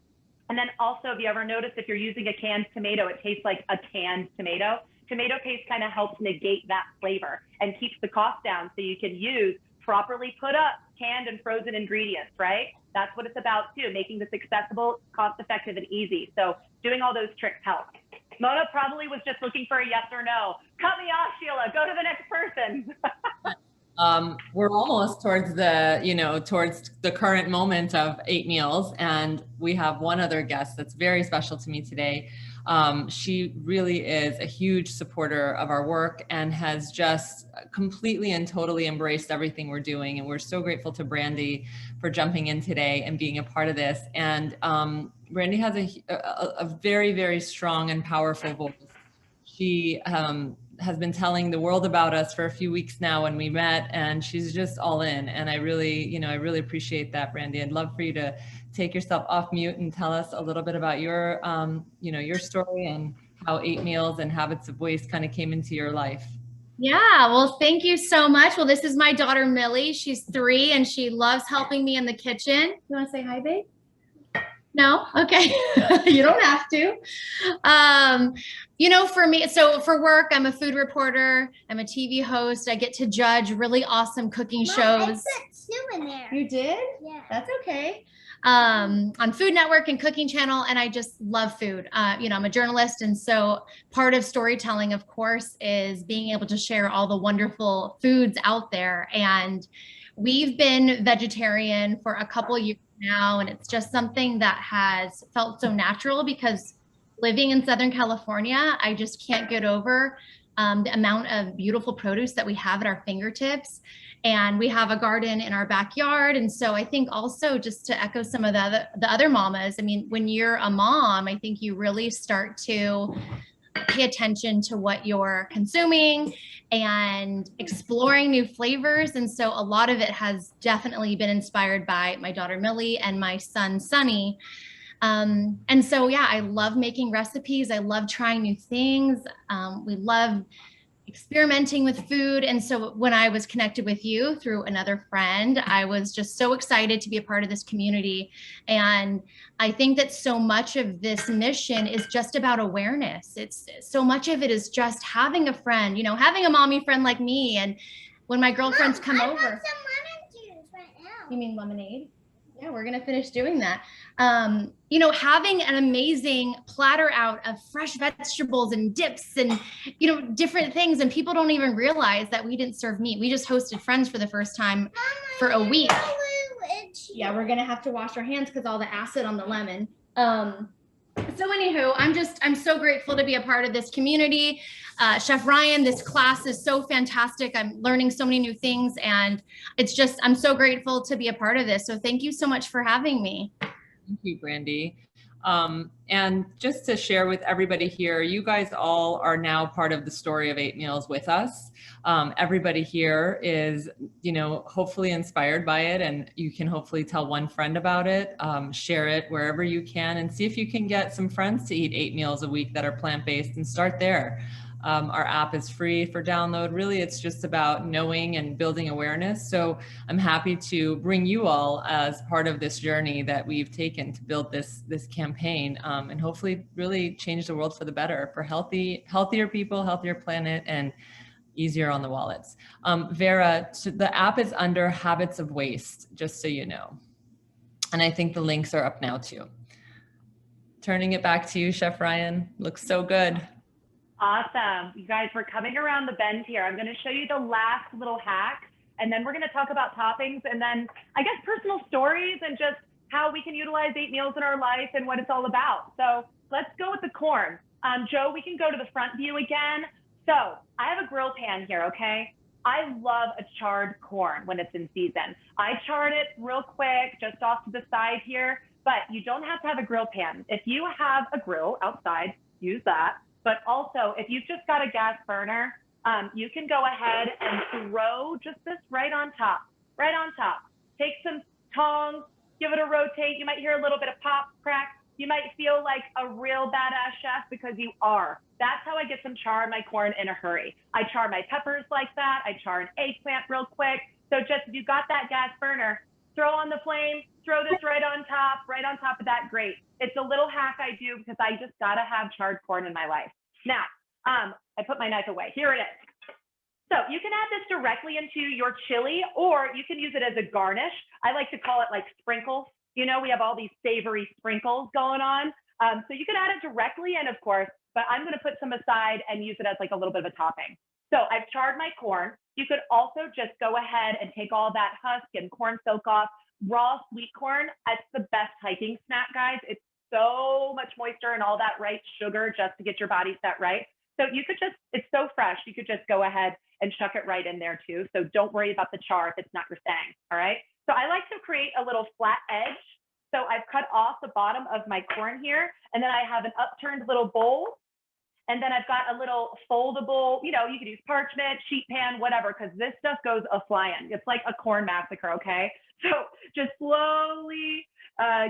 And then also, if you ever notice, if you're using a canned tomato, it tastes like a canned tomato. Tomato paste kind of helps negate that flavor and keeps the cost down so you can use properly put up canned and frozen ingredients, right? That's what it's about too, making this accessible, cost-effective, and easy. So doing all those tricks helps. Mona probably was just looking for a yes or no. Cut me off, Sheila. Go to the next person. We're almost towards the current moment of 8 meals, and we have one other guest that's very special to me today. She really is a huge supporter of our work and has just completely and totally embraced everything we're doing. And we're so grateful to Brandi for jumping in today and being a part of this. And Brandi has a very, very strong and powerful voice. She has been telling the world about us for a few weeks now when we met, and she's just all in. And I really appreciate that, Brandi. I'd love for you to take yourself off mute and tell us a little bit about your, your story and how 8 meals and habits of waste kind of came into your life. Yeah, well, thank you so much. Well, this is my daughter, Millie. She's 3 and she loves helping me in the kitchen. You want to say hi, babe? No? Okay. You don't have to. For me, so for work, I'm a food reporter. I'm a TV host. I get to judge really awesome cooking shows. I put 2 in there. You did? Yeah. That's okay. on Food Network and Cooking Channel, and I just love food. I'm a journalist, and so part of storytelling, of course, is being able to share all the wonderful foods out there. And we've been vegetarian for a couple years now, and it's just something that has felt so natural because living in Southern California, I just can't get over the amount of beautiful produce that we have at our fingertips. And we have a garden in our backyard. And so I think also, just to echo some of the other mamas, I mean, when you're a mom, I think you really start to pay attention to what you're consuming and exploring new flavors. And so a lot of it has definitely been inspired by my daughter Millie and my son Sonny. And so, yeah, I love making recipes. I love trying new things. We love experimenting with food. And so when I was connected with you through another friend, I was just so excited to be a part of this community. And I think that so much of this mission is just about awareness. It's so much of it is just having a friend, having a mommy friend like me. And when my girlfriends come over. I want some lemon juice right now. You mean lemonade? Yeah, we're going to finish doing that. Having an amazing platter out of fresh vegetables and dips and, different things. And people don't even realize that we didn't serve meat. We just hosted friends for the first time for a week. Yeah, we're going to have to wash our hands because all the acid on the lemon. So anywho, I'm so grateful to be a part of this community. Chef Ryan, this class is so fantastic. I'm learning so many new things, and I'm so grateful to be a part of this. So thank you so much for having me. Thank you, Brandi. And just to share with everybody here, you guys all are now part of the story of 8 Meals with us. Everybody here is, hopefully inspired by it, and you can hopefully tell one friend about it, share it wherever you can, and see if you can get some friends to eat 8 meals a week that are plant-based, and start there. Our app is free for download. Really, it's just about knowing and building awareness. So I'm happy to bring you all as part of this journey that we've taken to build this campaign, and hopefully really change the world for the better, for healthier people, healthier planet, and easier on the wallets. Vera, the app is under Habits of Waste, just so you know. And I think the links are up now too. Turning it back to you, Chef Ryan. Looks so good. Awesome. You guys, we're coming around the bend here. I'm going to show you the last little hack, and then we're going to talk about toppings, and then I guess personal stories and just how we can utilize 8 meals in our life and what it's all about. So let's go with the corn. Joe, we can go to the front view again. So I have a grill pan here, okay? I love a charred corn when it's in season. I charred it real quick, just off to the side here, but you don't have to have a grill pan. If you have a grill outside, use that. But also, if you've just got a gas burner, you can go ahead and throw just this right on top. Take some tongs, give it a rotate. You might hear a little bit of pop, crack. You might feel like a real badass chef because you are. That's how I get some char in my corn in a hurry. I char my peppers like that. I char an eggplant real quick. So just if you got that gas burner, throw on the flame, throw this right on top of that grate. It's a little hack I do because I just gotta have charred corn in my life. Now, I put my knife away. Here it is. So you can add this directly into your chili, or you can use it as a garnish. I like to call it like sprinkles. We have all these savory sprinkles going on. So you can add it directly in, of course, but I'm gonna put some aside and use it as like a little bit of a topping. So I've charred my corn. You could also just go ahead and take all that husk and corn silk off. Raw sweet corn, it's the best hiking snack, guys. It's so much moisture and all that right sugar just to get your body set right. So you could just, it's so fresh, you could just go ahead and chuck it right in there too. So don't worry about the char if it's not your thing, all right? So I like to create a little flat edge. So I've cut off the bottom of my corn here, and then I have an upturned little bowl. And then I've got a little foldable, you could use parchment, sheet pan, whatever, because this stuff goes a-flying. It's like a corn massacre, okay? So just slowly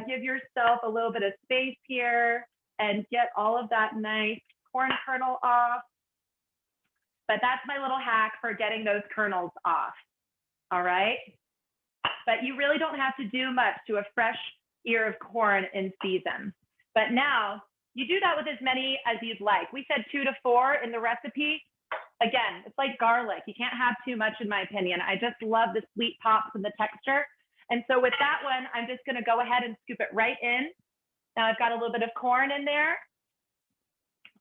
give yourself a little bit of space here and get all of that nice corn kernel off. But that's my little hack for getting those kernels off, all right? But you really don't have to do much to a fresh ear of corn in season. But now, you do that with as many as you'd like. We said 2 to 4 in the recipe. Again, it's like garlic. You can't have too much, in my opinion. I just love the sweet pops and the texture. And so with that one, I'm just gonna go ahead and scoop it right in. Now I've got a little bit of corn in there.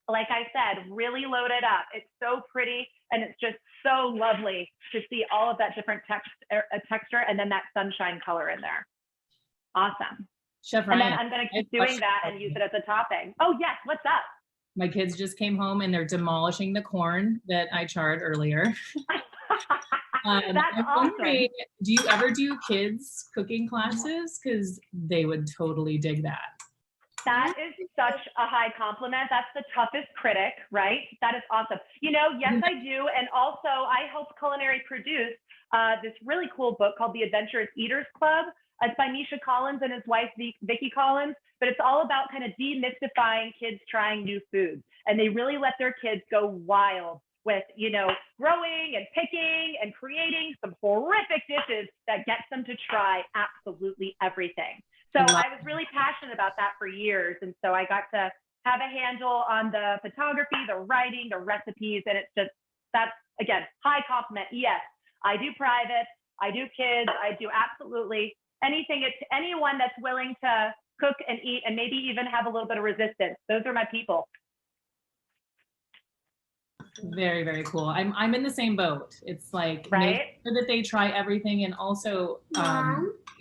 Like I said, really load it up. It's so pretty, and it's just so lovely to see all of that different texture and then that sunshine color in there. Awesome. Chef And Ryan, then I'm gonna keep doing that and use it as a topping. Oh yes, what's up? my kids just came home and they're demolishing the corn that I charred earlier. That's I'm awesome. wondering, do you ever do kids cooking classes? Because they would totally dig that. That is such a high compliment. That's the toughest critic, right? That is awesome. You know, yes, I do. And also, I help culinary produce this really cool book called The Adventurous Eaters Club. It's by Misha Collins and his wife, Vicki Collins. But it's all about kind of demystifying kids trying new foods. And they really let their kids go wild with, you know, growing and picking and creating some horrific dishes that gets them to try absolutely everything. So I was really passionate about that for years. And so I got to have a handle on the photography, the writing, the recipes. And it's just, that's, again, high compliment. Yes, I do private, I do kids, I do absolutely anything. It's anyone that's willing to cook and eat and maybe even have a little bit of resistance. Those are my people. Very, very cool. I'm in the same boat. It's like, right? Make sure that they try everything, and also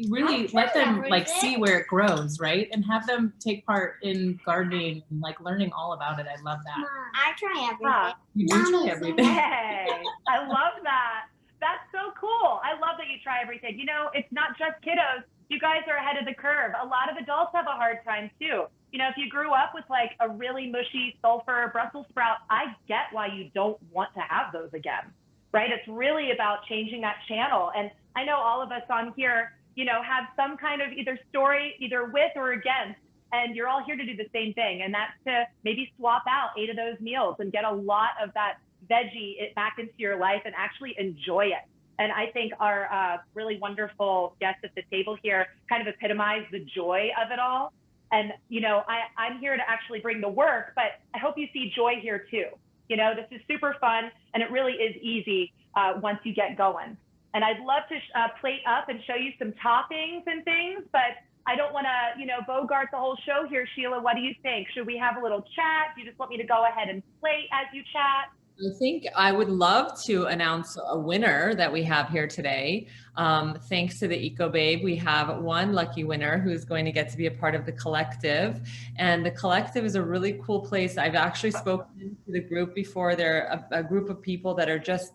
really let them like see where it grows, right? And have them take part in gardening and like learning all about it. I love that. I try everything. You do try everything. Hey, I love that. That's so cool. I love that you try everything. You know, it's not just kiddos. You guys are ahead of the curve. A lot of adults have a hard time too. You know, if you grew up with like a really mushy sulfur Brussels sprout, I get why you don't want to have those again, right? It's really about changing that channel. And I know all of us on here, you know, have some kind of either story, either with or against, and you're all here to do the same thing. And that's to maybe swap out 8 of those meals and get a lot of that veggie back into your life and actually enjoy it. And I think our really wonderful guests at the table here kind of epitomize the joy of it all. And, you know, I'm here to actually bring the work, but I hope you see joy here too. You know, this is super fun and it really is easy once you get going. And I'd love to plate up and show you some toppings and things, but I don't want to, you know, bogart the whole show here. Sheila, what do you think? Should we have a little chat? Do you just want me to go ahead and plate as you chat? I think I would love to announce a winner that we have here today. Thanks to the Ecobabe, we have one lucky winner who's going to get to be a part of the collective. And the collective is a really cool place. I've actually spoken to the group before. They're a group of people that are just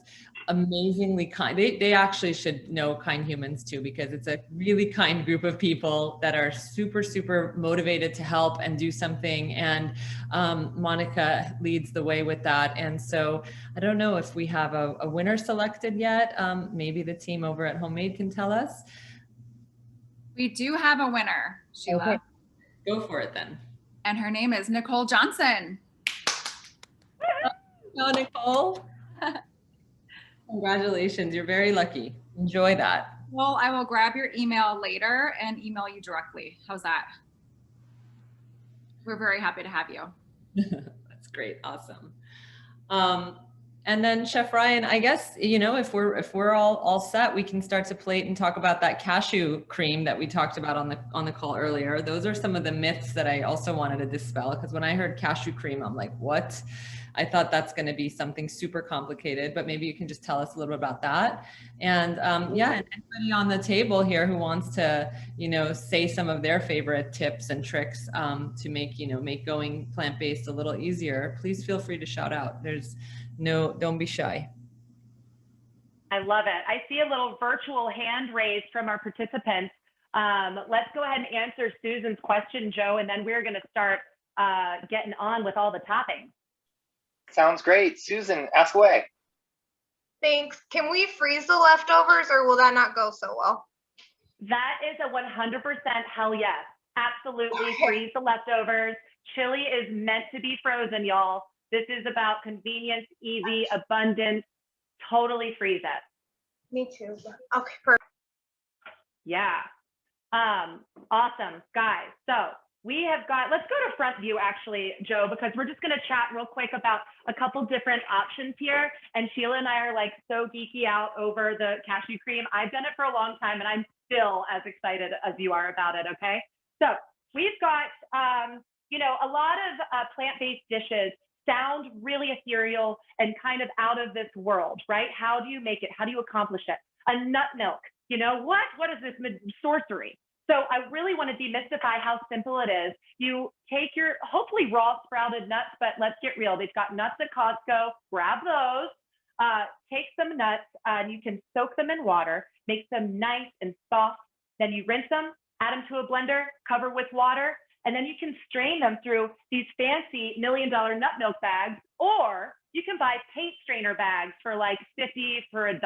amazingly kind. They actually should know Kindhumans too, because it's a really kind group of people that are super, super motivated to help and do something. And Monica leads the way with that. And so I don't know if we have a winner selected yet. Maybe the team over at Homemade can tell us. We do have a winner, Sheila. Okay. Go for it then. And her name is Nicole Johnson. Hello, Nicole. Congratulations, you're very lucky. Enjoy that. Well, I will grab your email later and email you directly. How's that? We're very happy to have you. That's great, awesome. And then Chef Ryan, I guess, you know, if we're all set, we can start to plate and talk about that cashew cream that we talked about on the call earlier. Those are some of the myths that I also wanted to dispel, because when I heard cashew cream, I'm like, what? I thought that's going to be something super complicated, but maybe you can just tell us a little bit about that. And yeah, and anybody on the table here who wants to, you know, say some of their favorite tips and tricks to make, you know, make going plant-based a little easier, please feel free to shout out. Don't be shy. I love it. I see a little virtual hand raised from our participants. Let's go ahead and answer Susan's question, Joe, and then we're going to start getting on with all the toppings. Sounds great. Susan, ask away. Thanks. Can we freeze the leftovers or will that not go so well? That is a 100% hell yes. Absolutely freeze the leftovers. Chili is meant to be frozen, y'all. This is about convenience, easy, abundance. Totally freeze it. Me too. Okay, perfect. Yeah. Awesome, guys. So we have got, let's go to front view actually, Joe, because we're just going to chat real quick about a couple different options here. And Sheila and I are like so geeky out over the cashew cream. I've done it for a long time and I'm still as excited as you are about it. Okay. So we've got, you know, a lot of plant-based dishes sound really ethereal and kind of out of this world, right? How do you make it? How do you accomplish it? A nut milk, you know, what is this sorcery? So I really want to demystify how simple it is. You take your hopefully raw sprouted nuts, but let's get real. They've got nuts at Costco. Grab those. Take some nuts and you can soak them in water, make them nice and soft. Then you rinse them, add them to a blender, cover with water, and then you can strain them through these fancy $1 million nut milk bags, or you can buy paint strainer bags for like 50 for $1.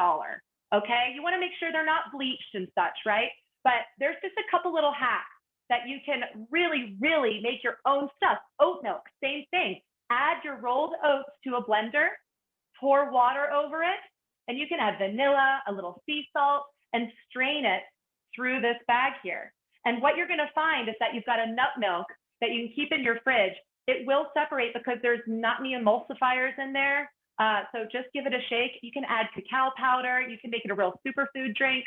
Okay, you want to make sure they're not bleached and such, right? But there's just a couple little hacks that you can really, really make your own stuff. Oat milk, same thing. Add your rolled oats to a blender, pour water over it, and you can add vanilla, a little sea salt, and strain it through this bag here. And what you're going to find is that you've got a nut milk that you can keep in your fridge. It will separate because there's not any emulsifiers in there. So just give it a shake. You can add cacao powder. You can make it a real superfood drink.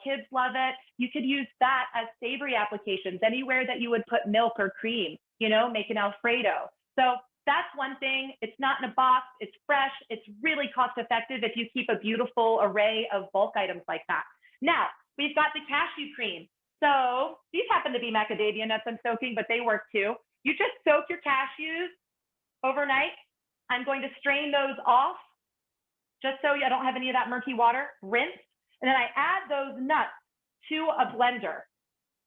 Kids love it. You could use that as savory applications anywhere that you would put milk or cream, you know, make an Alfredo. So that's one thing. It's not in a box. It's fresh. It's really cost effective if you keep a beautiful array of bulk items like that. Now, we've got the cashew cream. So these happen to be macadamia nuts I'm soaking, but they work too. You just soak your cashews overnight. I'm going to strain those off just so I don't have any of that murky water. Rinse. And then I add those nuts to a blender.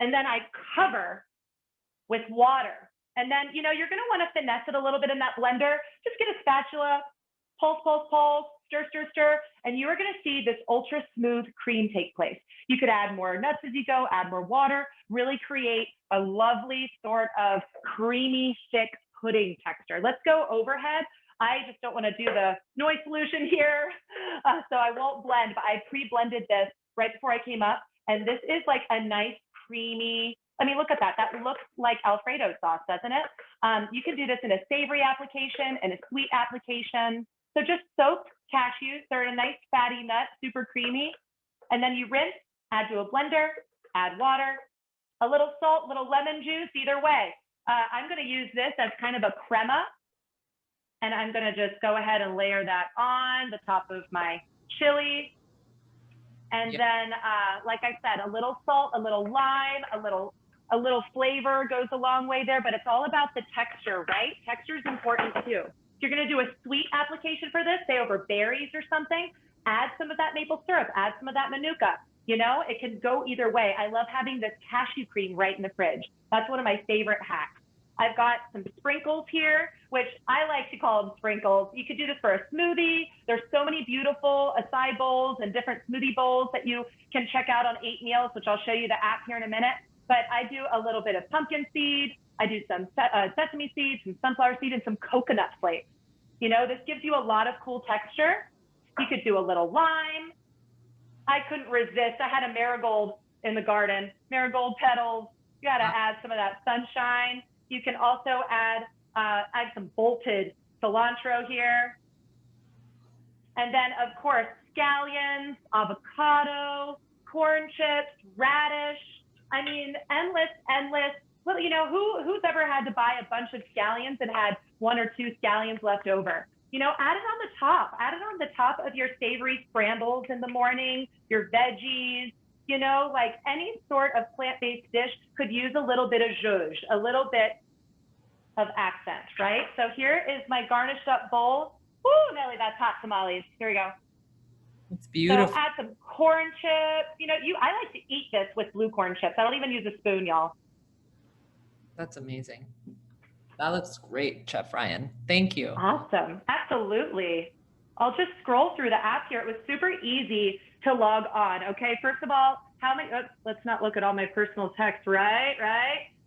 And then I cover with water. And then, you know, you're going to want to finesse it a little bit in that blender. Just get a spatula, pulse, pulse, pulse, stir, stir, stir. And you are going to see this ultra smooth cream take place. You could add more nuts as you go, add more water, really create a lovely sort of creamy, thick pudding texture. Let's go overhead. I just don't want to do the noise solution here, so I won't blend, but I pre-blended this right before I came up. And this is like a nice, creamy, I mean, look at that. That looks like Alfredo sauce, doesn't it? You can do this in a savory application and a sweet application. So just soak cashews. They're a nice fatty nut, super creamy. And then you rinse, add to a blender, add water, a little salt, little lemon juice, either way. I'm going to use this as kind of a crema. And I'm going to just go ahead and layer that on the top of my chili. And then, like I said, a little salt, a little lime, a little flavor goes a long way there, but it's all about the texture, right? Texture is important too. If you're going to do a sweet application for this, say over berries or something, add some of that maple syrup, add some of that manuka. You know, it can go either way. I love having this cashew cream right in the fridge. That's one of my favorite hacks. I've got some sprinkles here, which I like to call them sprinkles. You could do this for a smoothie. There's so many beautiful acai bowls and different smoothie bowls that you can check out on 8 Meals, which I'll show you the app here in a minute. But I do a little bit of pumpkin seed. I do some sesame seeds, some sunflower seed, and some coconut flakes. You know, this gives you a lot of cool texture. You could do a little lime. I couldn't resist. I had a marigold in the garden, marigold petals. You got to add some of that sunshine. You can also add some bolted cilantro here. And then, of course, scallions, avocado, corn chips, radish. I mean, endless. Well, you know, who's ever had to buy a bunch of scallions and had 1 or 2 scallions left over? You know, add it on the top. Add it on the top of your savory scrambles in the morning, your veggies. You know, like any sort of plant-based dish could use a little bit of zhuzh, a little bit of accent, right? So here is my garnished up bowl. Woo, Nelly, that's hot tamales. Here we go. It's beautiful. So add some corn chips. You know, I like to eat this with blue corn chips. I don't even use a spoon, y'all. That's amazing. That looks great, Chef Ryan. Thank you. Awesome. Absolutely. I'll just scroll through the app here. It was super easy to log on. Okay, first of all, let's not look at all my personal text, right?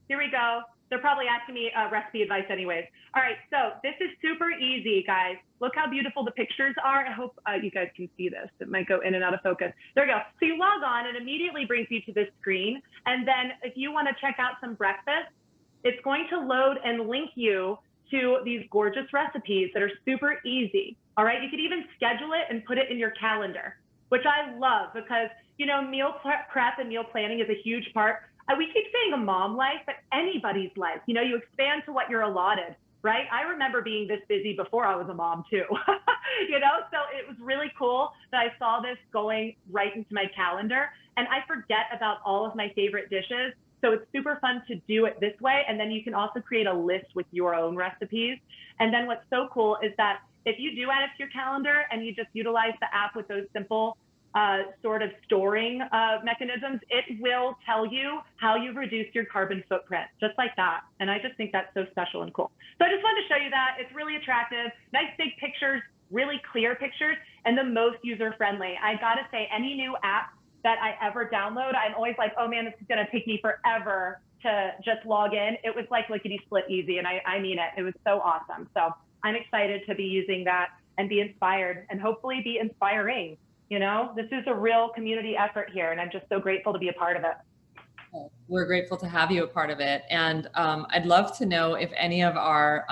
Here we go. They're probably asking me recipe advice anyways. All right, so this is super easy, guys. Look how beautiful the pictures are. I hope you guys can see this. It might go in and out of focus. There we go. So you log on, it immediately brings you to this screen. And then if you want to check out some breakfast, it's going to load and link you to these gorgeous recipes that are super easy. All right, you could even schedule it and put it in your calendar, which I love because, you know, meal prep and meal planning is a huge part. We keep saying a mom life, but anybody's life. You know, you expand to what you're allotted, right? I remember being this busy before I was a mom too, you know? So it was really cool that I saw this going right into my calendar, and I forget about all of my favorite dishes. So it's super fun to do it this way. And then you can also create a list with your own recipes. And then what's so cool is that if you do add it to your calendar and you just utilize the app with those simple sort of storing mechanisms, it will tell you how you've reduced your carbon footprint, just like that. And I just think that's so special and cool. So I just wanted to show you that. It's really attractive, nice big pictures, really clear pictures, and the most user-friendly. I gotta say, any new app that I ever download, I'm always like, oh man, this is gonna take me forever to just log in. It was like lickety split easy, and I mean it. It was so awesome. So I'm excited to be using that and be inspired and hopefully be inspiring. You know, this is a real community effort here, and I'm just so grateful to be a part of it. We're grateful to have you a part of it. And I'd love to know if any of our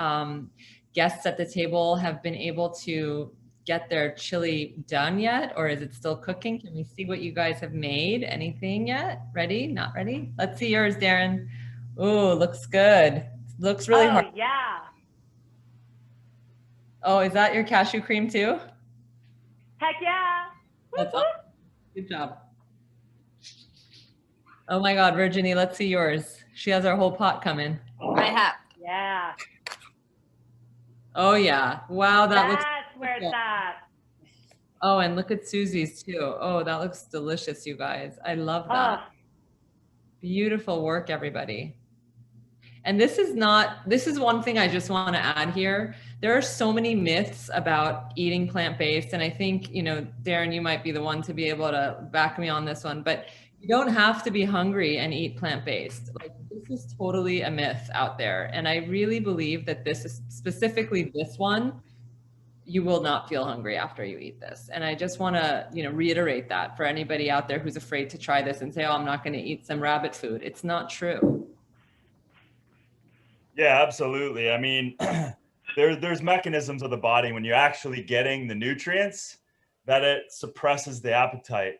guests at the table have been able to get their chili done yet, or is it still cooking? Can we see what you guys have made? Anything yet? Ready? Not ready? Let's see yours, Darin. Oh, looks good. Looks really hard. Yeah. Oh, is that your cashew cream too? Heck yeah. That's awesome. Good job. Oh my God, Virginie, let's see yours. She has our whole pot coming. I have. Yeah. Oh yeah. Wow, that looks. That's where it's at. Oh, and look at Suzi's too. Oh, that looks delicious, you guys. I love that. Beautiful work, everybody. And this is one thing I just want to add here. There are so many myths about eating plant-based. And I think, you know, Darin, you might be the one to be able to back me on this one, but you don't have to be hungry and eat plant-based. Like, this is totally a myth out there. And I really believe that this is specifically this one, you will not feel hungry after you eat this. And I just want to, you know, reiterate that for anybody out there who's afraid to try this and say, oh, I'm not going to eat some rabbit food. It's not true. Yeah, absolutely. I mean, there's mechanisms of the body when you're actually getting the nutrients that it suppresses the appetite.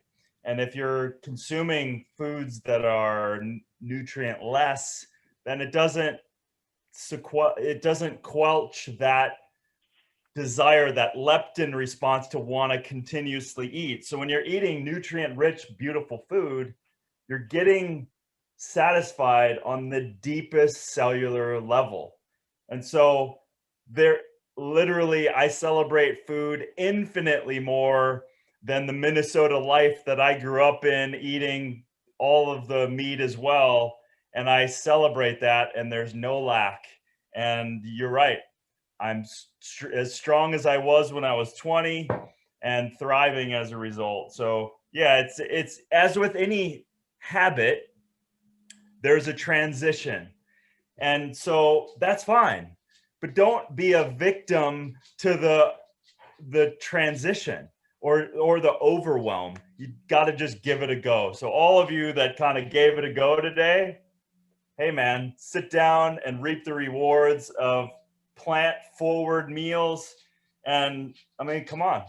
And if you're consuming foods that are nutrient less, then it doesn't quench that desire, that leptin response to want to continuously eat. So when you're eating nutrient rich, beautiful food, you're getting satisfied on the deepest cellular level. And so I celebrate food infinitely more than the Minnesota life that I grew up in, eating all of the meat as well. And I celebrate that, and there's no lack. And you're right. I'm as strong as I was when I was 20 and thriving as a result. So yeah, it's as with any habit, there's a transition. And so that's fine, but don't be a victim to the transition or the overwhelm. You got to just give it a go. So all of you that kind of gave it a go today, hey man, sit down and reap the rewards of plant forward meals. And I mean, come on,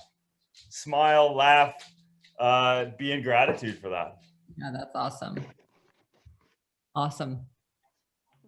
smile, laugh, be in gratitude for that. Yeah, that's awesome. Awesome.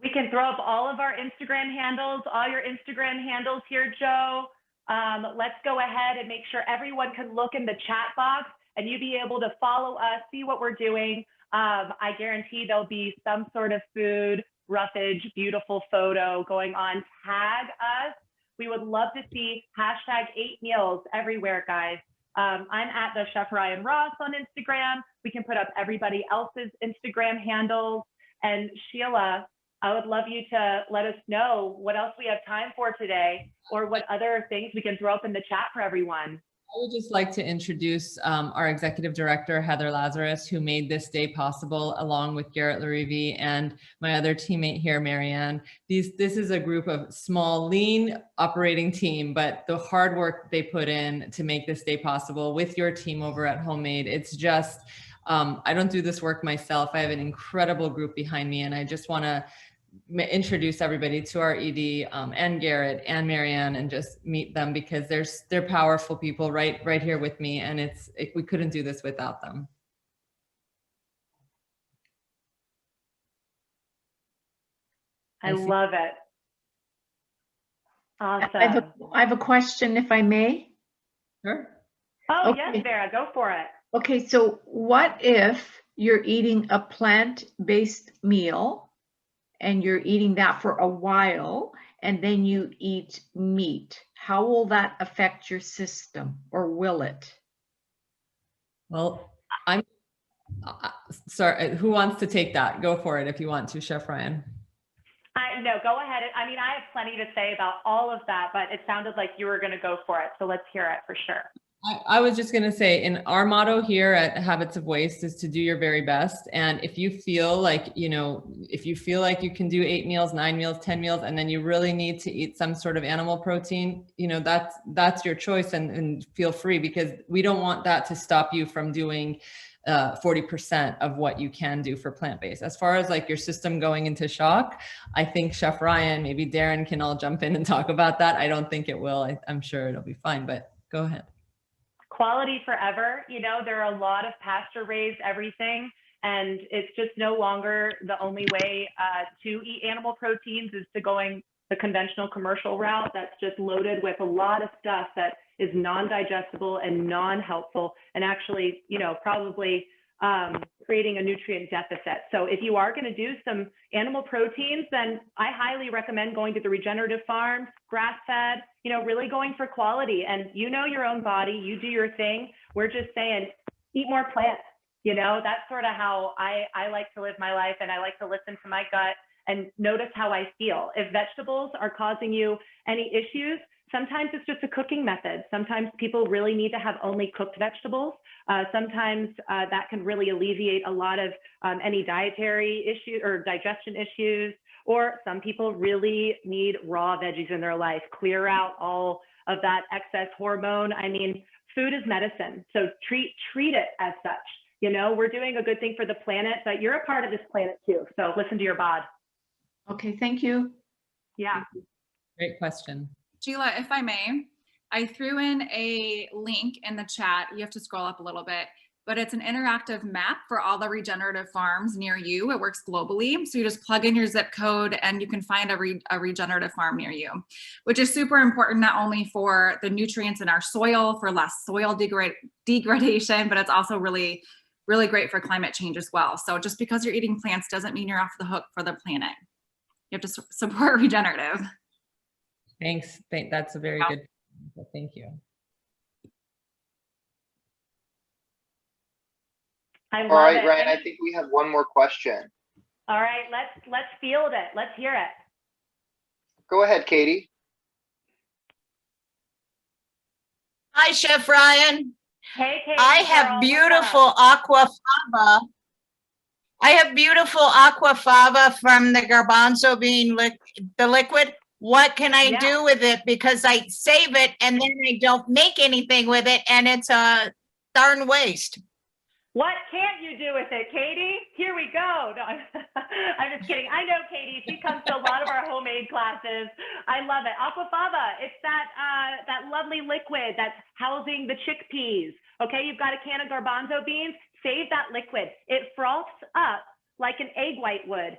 We can throw up all of our Instagram handles, all your Instagram handles here, Joe. Let's go ahead and make sure everyone can look in the chat box and you be able to follow us, see what we're doing. I guarantee there'll be some sort of food, roughage, beautiful photo going on. Tag us. We would love to see #8meals everywhere, guys. I'm at the Chef Ryan Ross on Instagram. We can put up everybody else's Instagram handles. And Sheila, I would love you to let us know what else we have time for today, or what other things we can throw up in the chat for everyone. I would just like to introduce our executive director, Heather Lazarus, who made this day possible, along with Garrett Larivi and my other teammate here, Marianne. This is a group of small, lean operating team, but the hard work they put in to make this day possible with your team over at Homemade, it's just, I don't do this work myself. I have an incredible group behind me, and I just want to introduce everybody to our ED and Garrett and Marianne and just meet them, because they're powerful people right here with me, and we couldn't do this without them. I love it. Awesome. I have a question, if I may. Sure. Oh, Okay. yes, Vera, go for it. Okay, so what if you're eating a plant-based meal and you're eating that for a while and then you eat meat? How will that affect your system, or will it? Well, I'm sorry, who wants to take that? Go for it if you want to, Chef Ryan. No, go ahead. I mean, I have plenty to say about all of that, but it sounded like you were going to go for it. So let's hear it for sure. I was just going to say, in our motto here at Habits of Waste is to do your very best. And if you feel like, if you feel like you can do 8 meals, 9 meals, 10 meals, and then you really need to eat some sort of animal protein, that's your choice, and feel free, because we don't want that to stop you from doing 40% of what you can do for plant-based. As far as like your system going into shock, I think Chef Ryan, maybe Darin can all jump in and talk about that. I don't think it will. I'm sure it'll be fine, but go ahead. Quality forever. There are a lot of pasture raised everything, and it's just no longer the only way to eat animal proteins is to going the conventional commercial route that's just loaded with a lot of stuff that is non-digestible and non-helpful, and actually, probably creating a nutrient deficit. So if you are going to do some animal proteins, then I highly recommend going to the regenerative farms, grass-fed, really going for quality. And your own body, you do your thing. We're just saying, eat more plants. That's sort of how I like to live my life, and I like to listen to my gut and notice how I feel. If vegetables are causing you any issues, sometimes it's just a cooking method. Sometimes people really need to have only cooked vegetables. Sometimes that can really alleviate a lot of any dietary issues or digestion issues. Or some people really need raw veggies in their life, clear out all of that excess hormone. I mean, food is medicine, so treat it as such. We're doing a good thing for the planet, but you're a part of this planet too. So listen to your bod. Okay, thank you. Yeah. Great question. Sheila, if I may, I threw in a link in the chat. You have to scroll up a little bit, but it's an interactive map for all the regenerative farms near you. It works globally. So you just plug in your zip code and you can find a regenerative farm near you, which is super important, not only for the nutrients in our soil, for less soil degradation, but it's also really, really great for climate change as well. So just because you're eating plants doesn't mean you're off the hook for the planet. You have to support regenerative. Thanks. That's a very good. Thank you. All right, Ryan, I think we have one more question. All right, let's field it. Let's hear it. Go ahead, Katie. Hi, Chef Ryan. Hey, Katie. I have beautiful aquafaba. I have beautiful aquafaba from the garbanzo bean, the liquid. What can I do with it? Because I save it and then I don't make anything with it, and it's a darn waste. What can't you do with it, Katie? Here we go. No, I'm just kidding. I know Katie. She comes to a lot of our homemade classes. I love it. Aquafaba. It's that lovely liquid that's housing the chickpeas. Okay, you've got a can of garbanzo beans. Save that liquid. It froths up like an egg white would.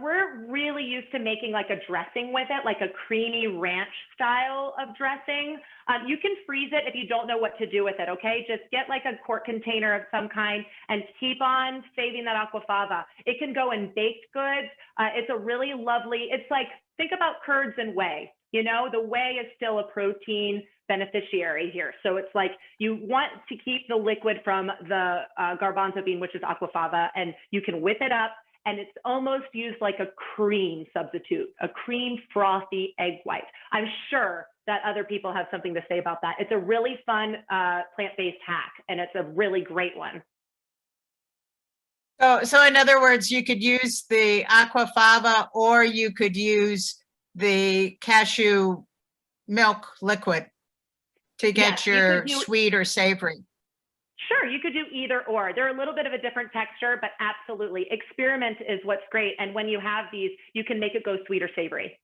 We're really used to making like a dressing with it, like a creamy ranch style of dressing. You can freeze it if you don't know what to do with it, okay? Just get like a quart container of some kind and keep on saving that aquafaba. It can go in baked goods. It's a really lovely, it's like, think about curds and whey. The whey is still a protein beneficiary here. So it's like you want to keep the liquid from the garbanzo bean, which is aquafaba, and you can whip it up, and it's almost used like a cream substitute, a cream frothy egg white. I'm sure that other people have something to say about that. It's a really fun plant-based hack, and it's a really great one. So in other words, you could use the aquafaba, or you could use the cashew milk liquid to get your sweet or savory. Sure, you could do either or. They're a little bit of a different texture, but absolutely. Experiment is what's great. And when you have these, you can make it go sweet or savory.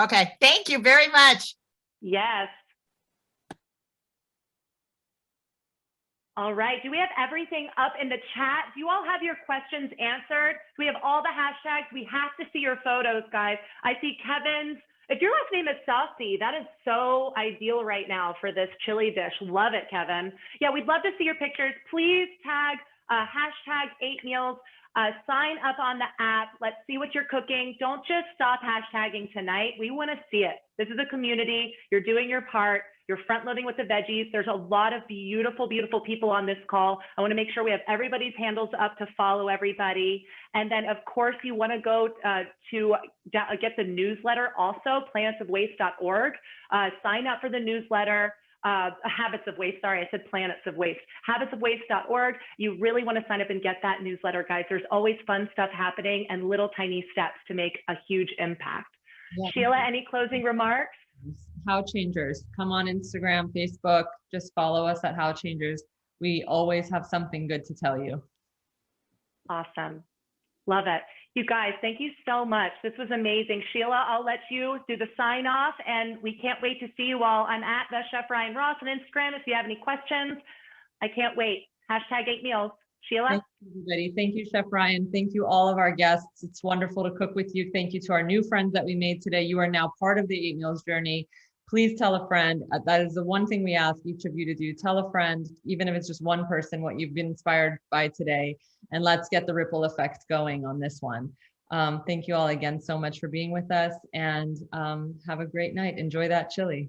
Okay, thank you very much. Yes. All right, do we have everything up in the chat? Do you all have your questions answered? Do we have all the hashtags? We have to see your photos, guys. I see Kevin's. If your last name is Saucy, that is so ideal right now for this chili dish. Love it, Kevin. Yeah, we'd love to see your pictures. Please tag hashtag 8meals. Sign up on the app. Let's see what you're cooking. Don't just stop hashtagging tonight. We want to see it. This is a community. You're doing your part. You're front loading with the veggies. There's a lot of beautiful, beautiful people on this call. I want to make sure we have everybody's handles up to follow everybody. And then, of course, you want to go to get the newsletter also, planetsofwaste.org. Sign up for the newsletter. Habits of Waste, sorry, I said Planets of Waste. Habitsofwaste.org. You really want to sign up and get that newsletter, guys. There's always fun stuff happening and little tiny steps to make a huge impact. Yeah. Sheila, any closing remarks? How Changers. Come on Instagram, Facebook. Just follow us at How Changers. We always have something good to tell you. Awesome. Love it. You guys, thank you so much. This was amazing. Sheila, I'll let you do the sign off, and we can't wait to see you all. I'm at the Chef Ryan Ross on Instagram if you have any questions. I can't wait. Hashtag 8meals. Sheila? Thank you, everybody. Thank you, Chef Ryan. Thank you, all of our guests. It's wonderful to cook with you. Thank you to our new friends that we made today. You are now part of the 8meals journey. Please tell a friend. That is the one thing we ask each of you to do. Tell a friend, even if it's just one person, what you've been inspired by today. And let's get the ripple effect going on this one. Thank you all again so much for being with us, and have a great night. Enjoy that chili.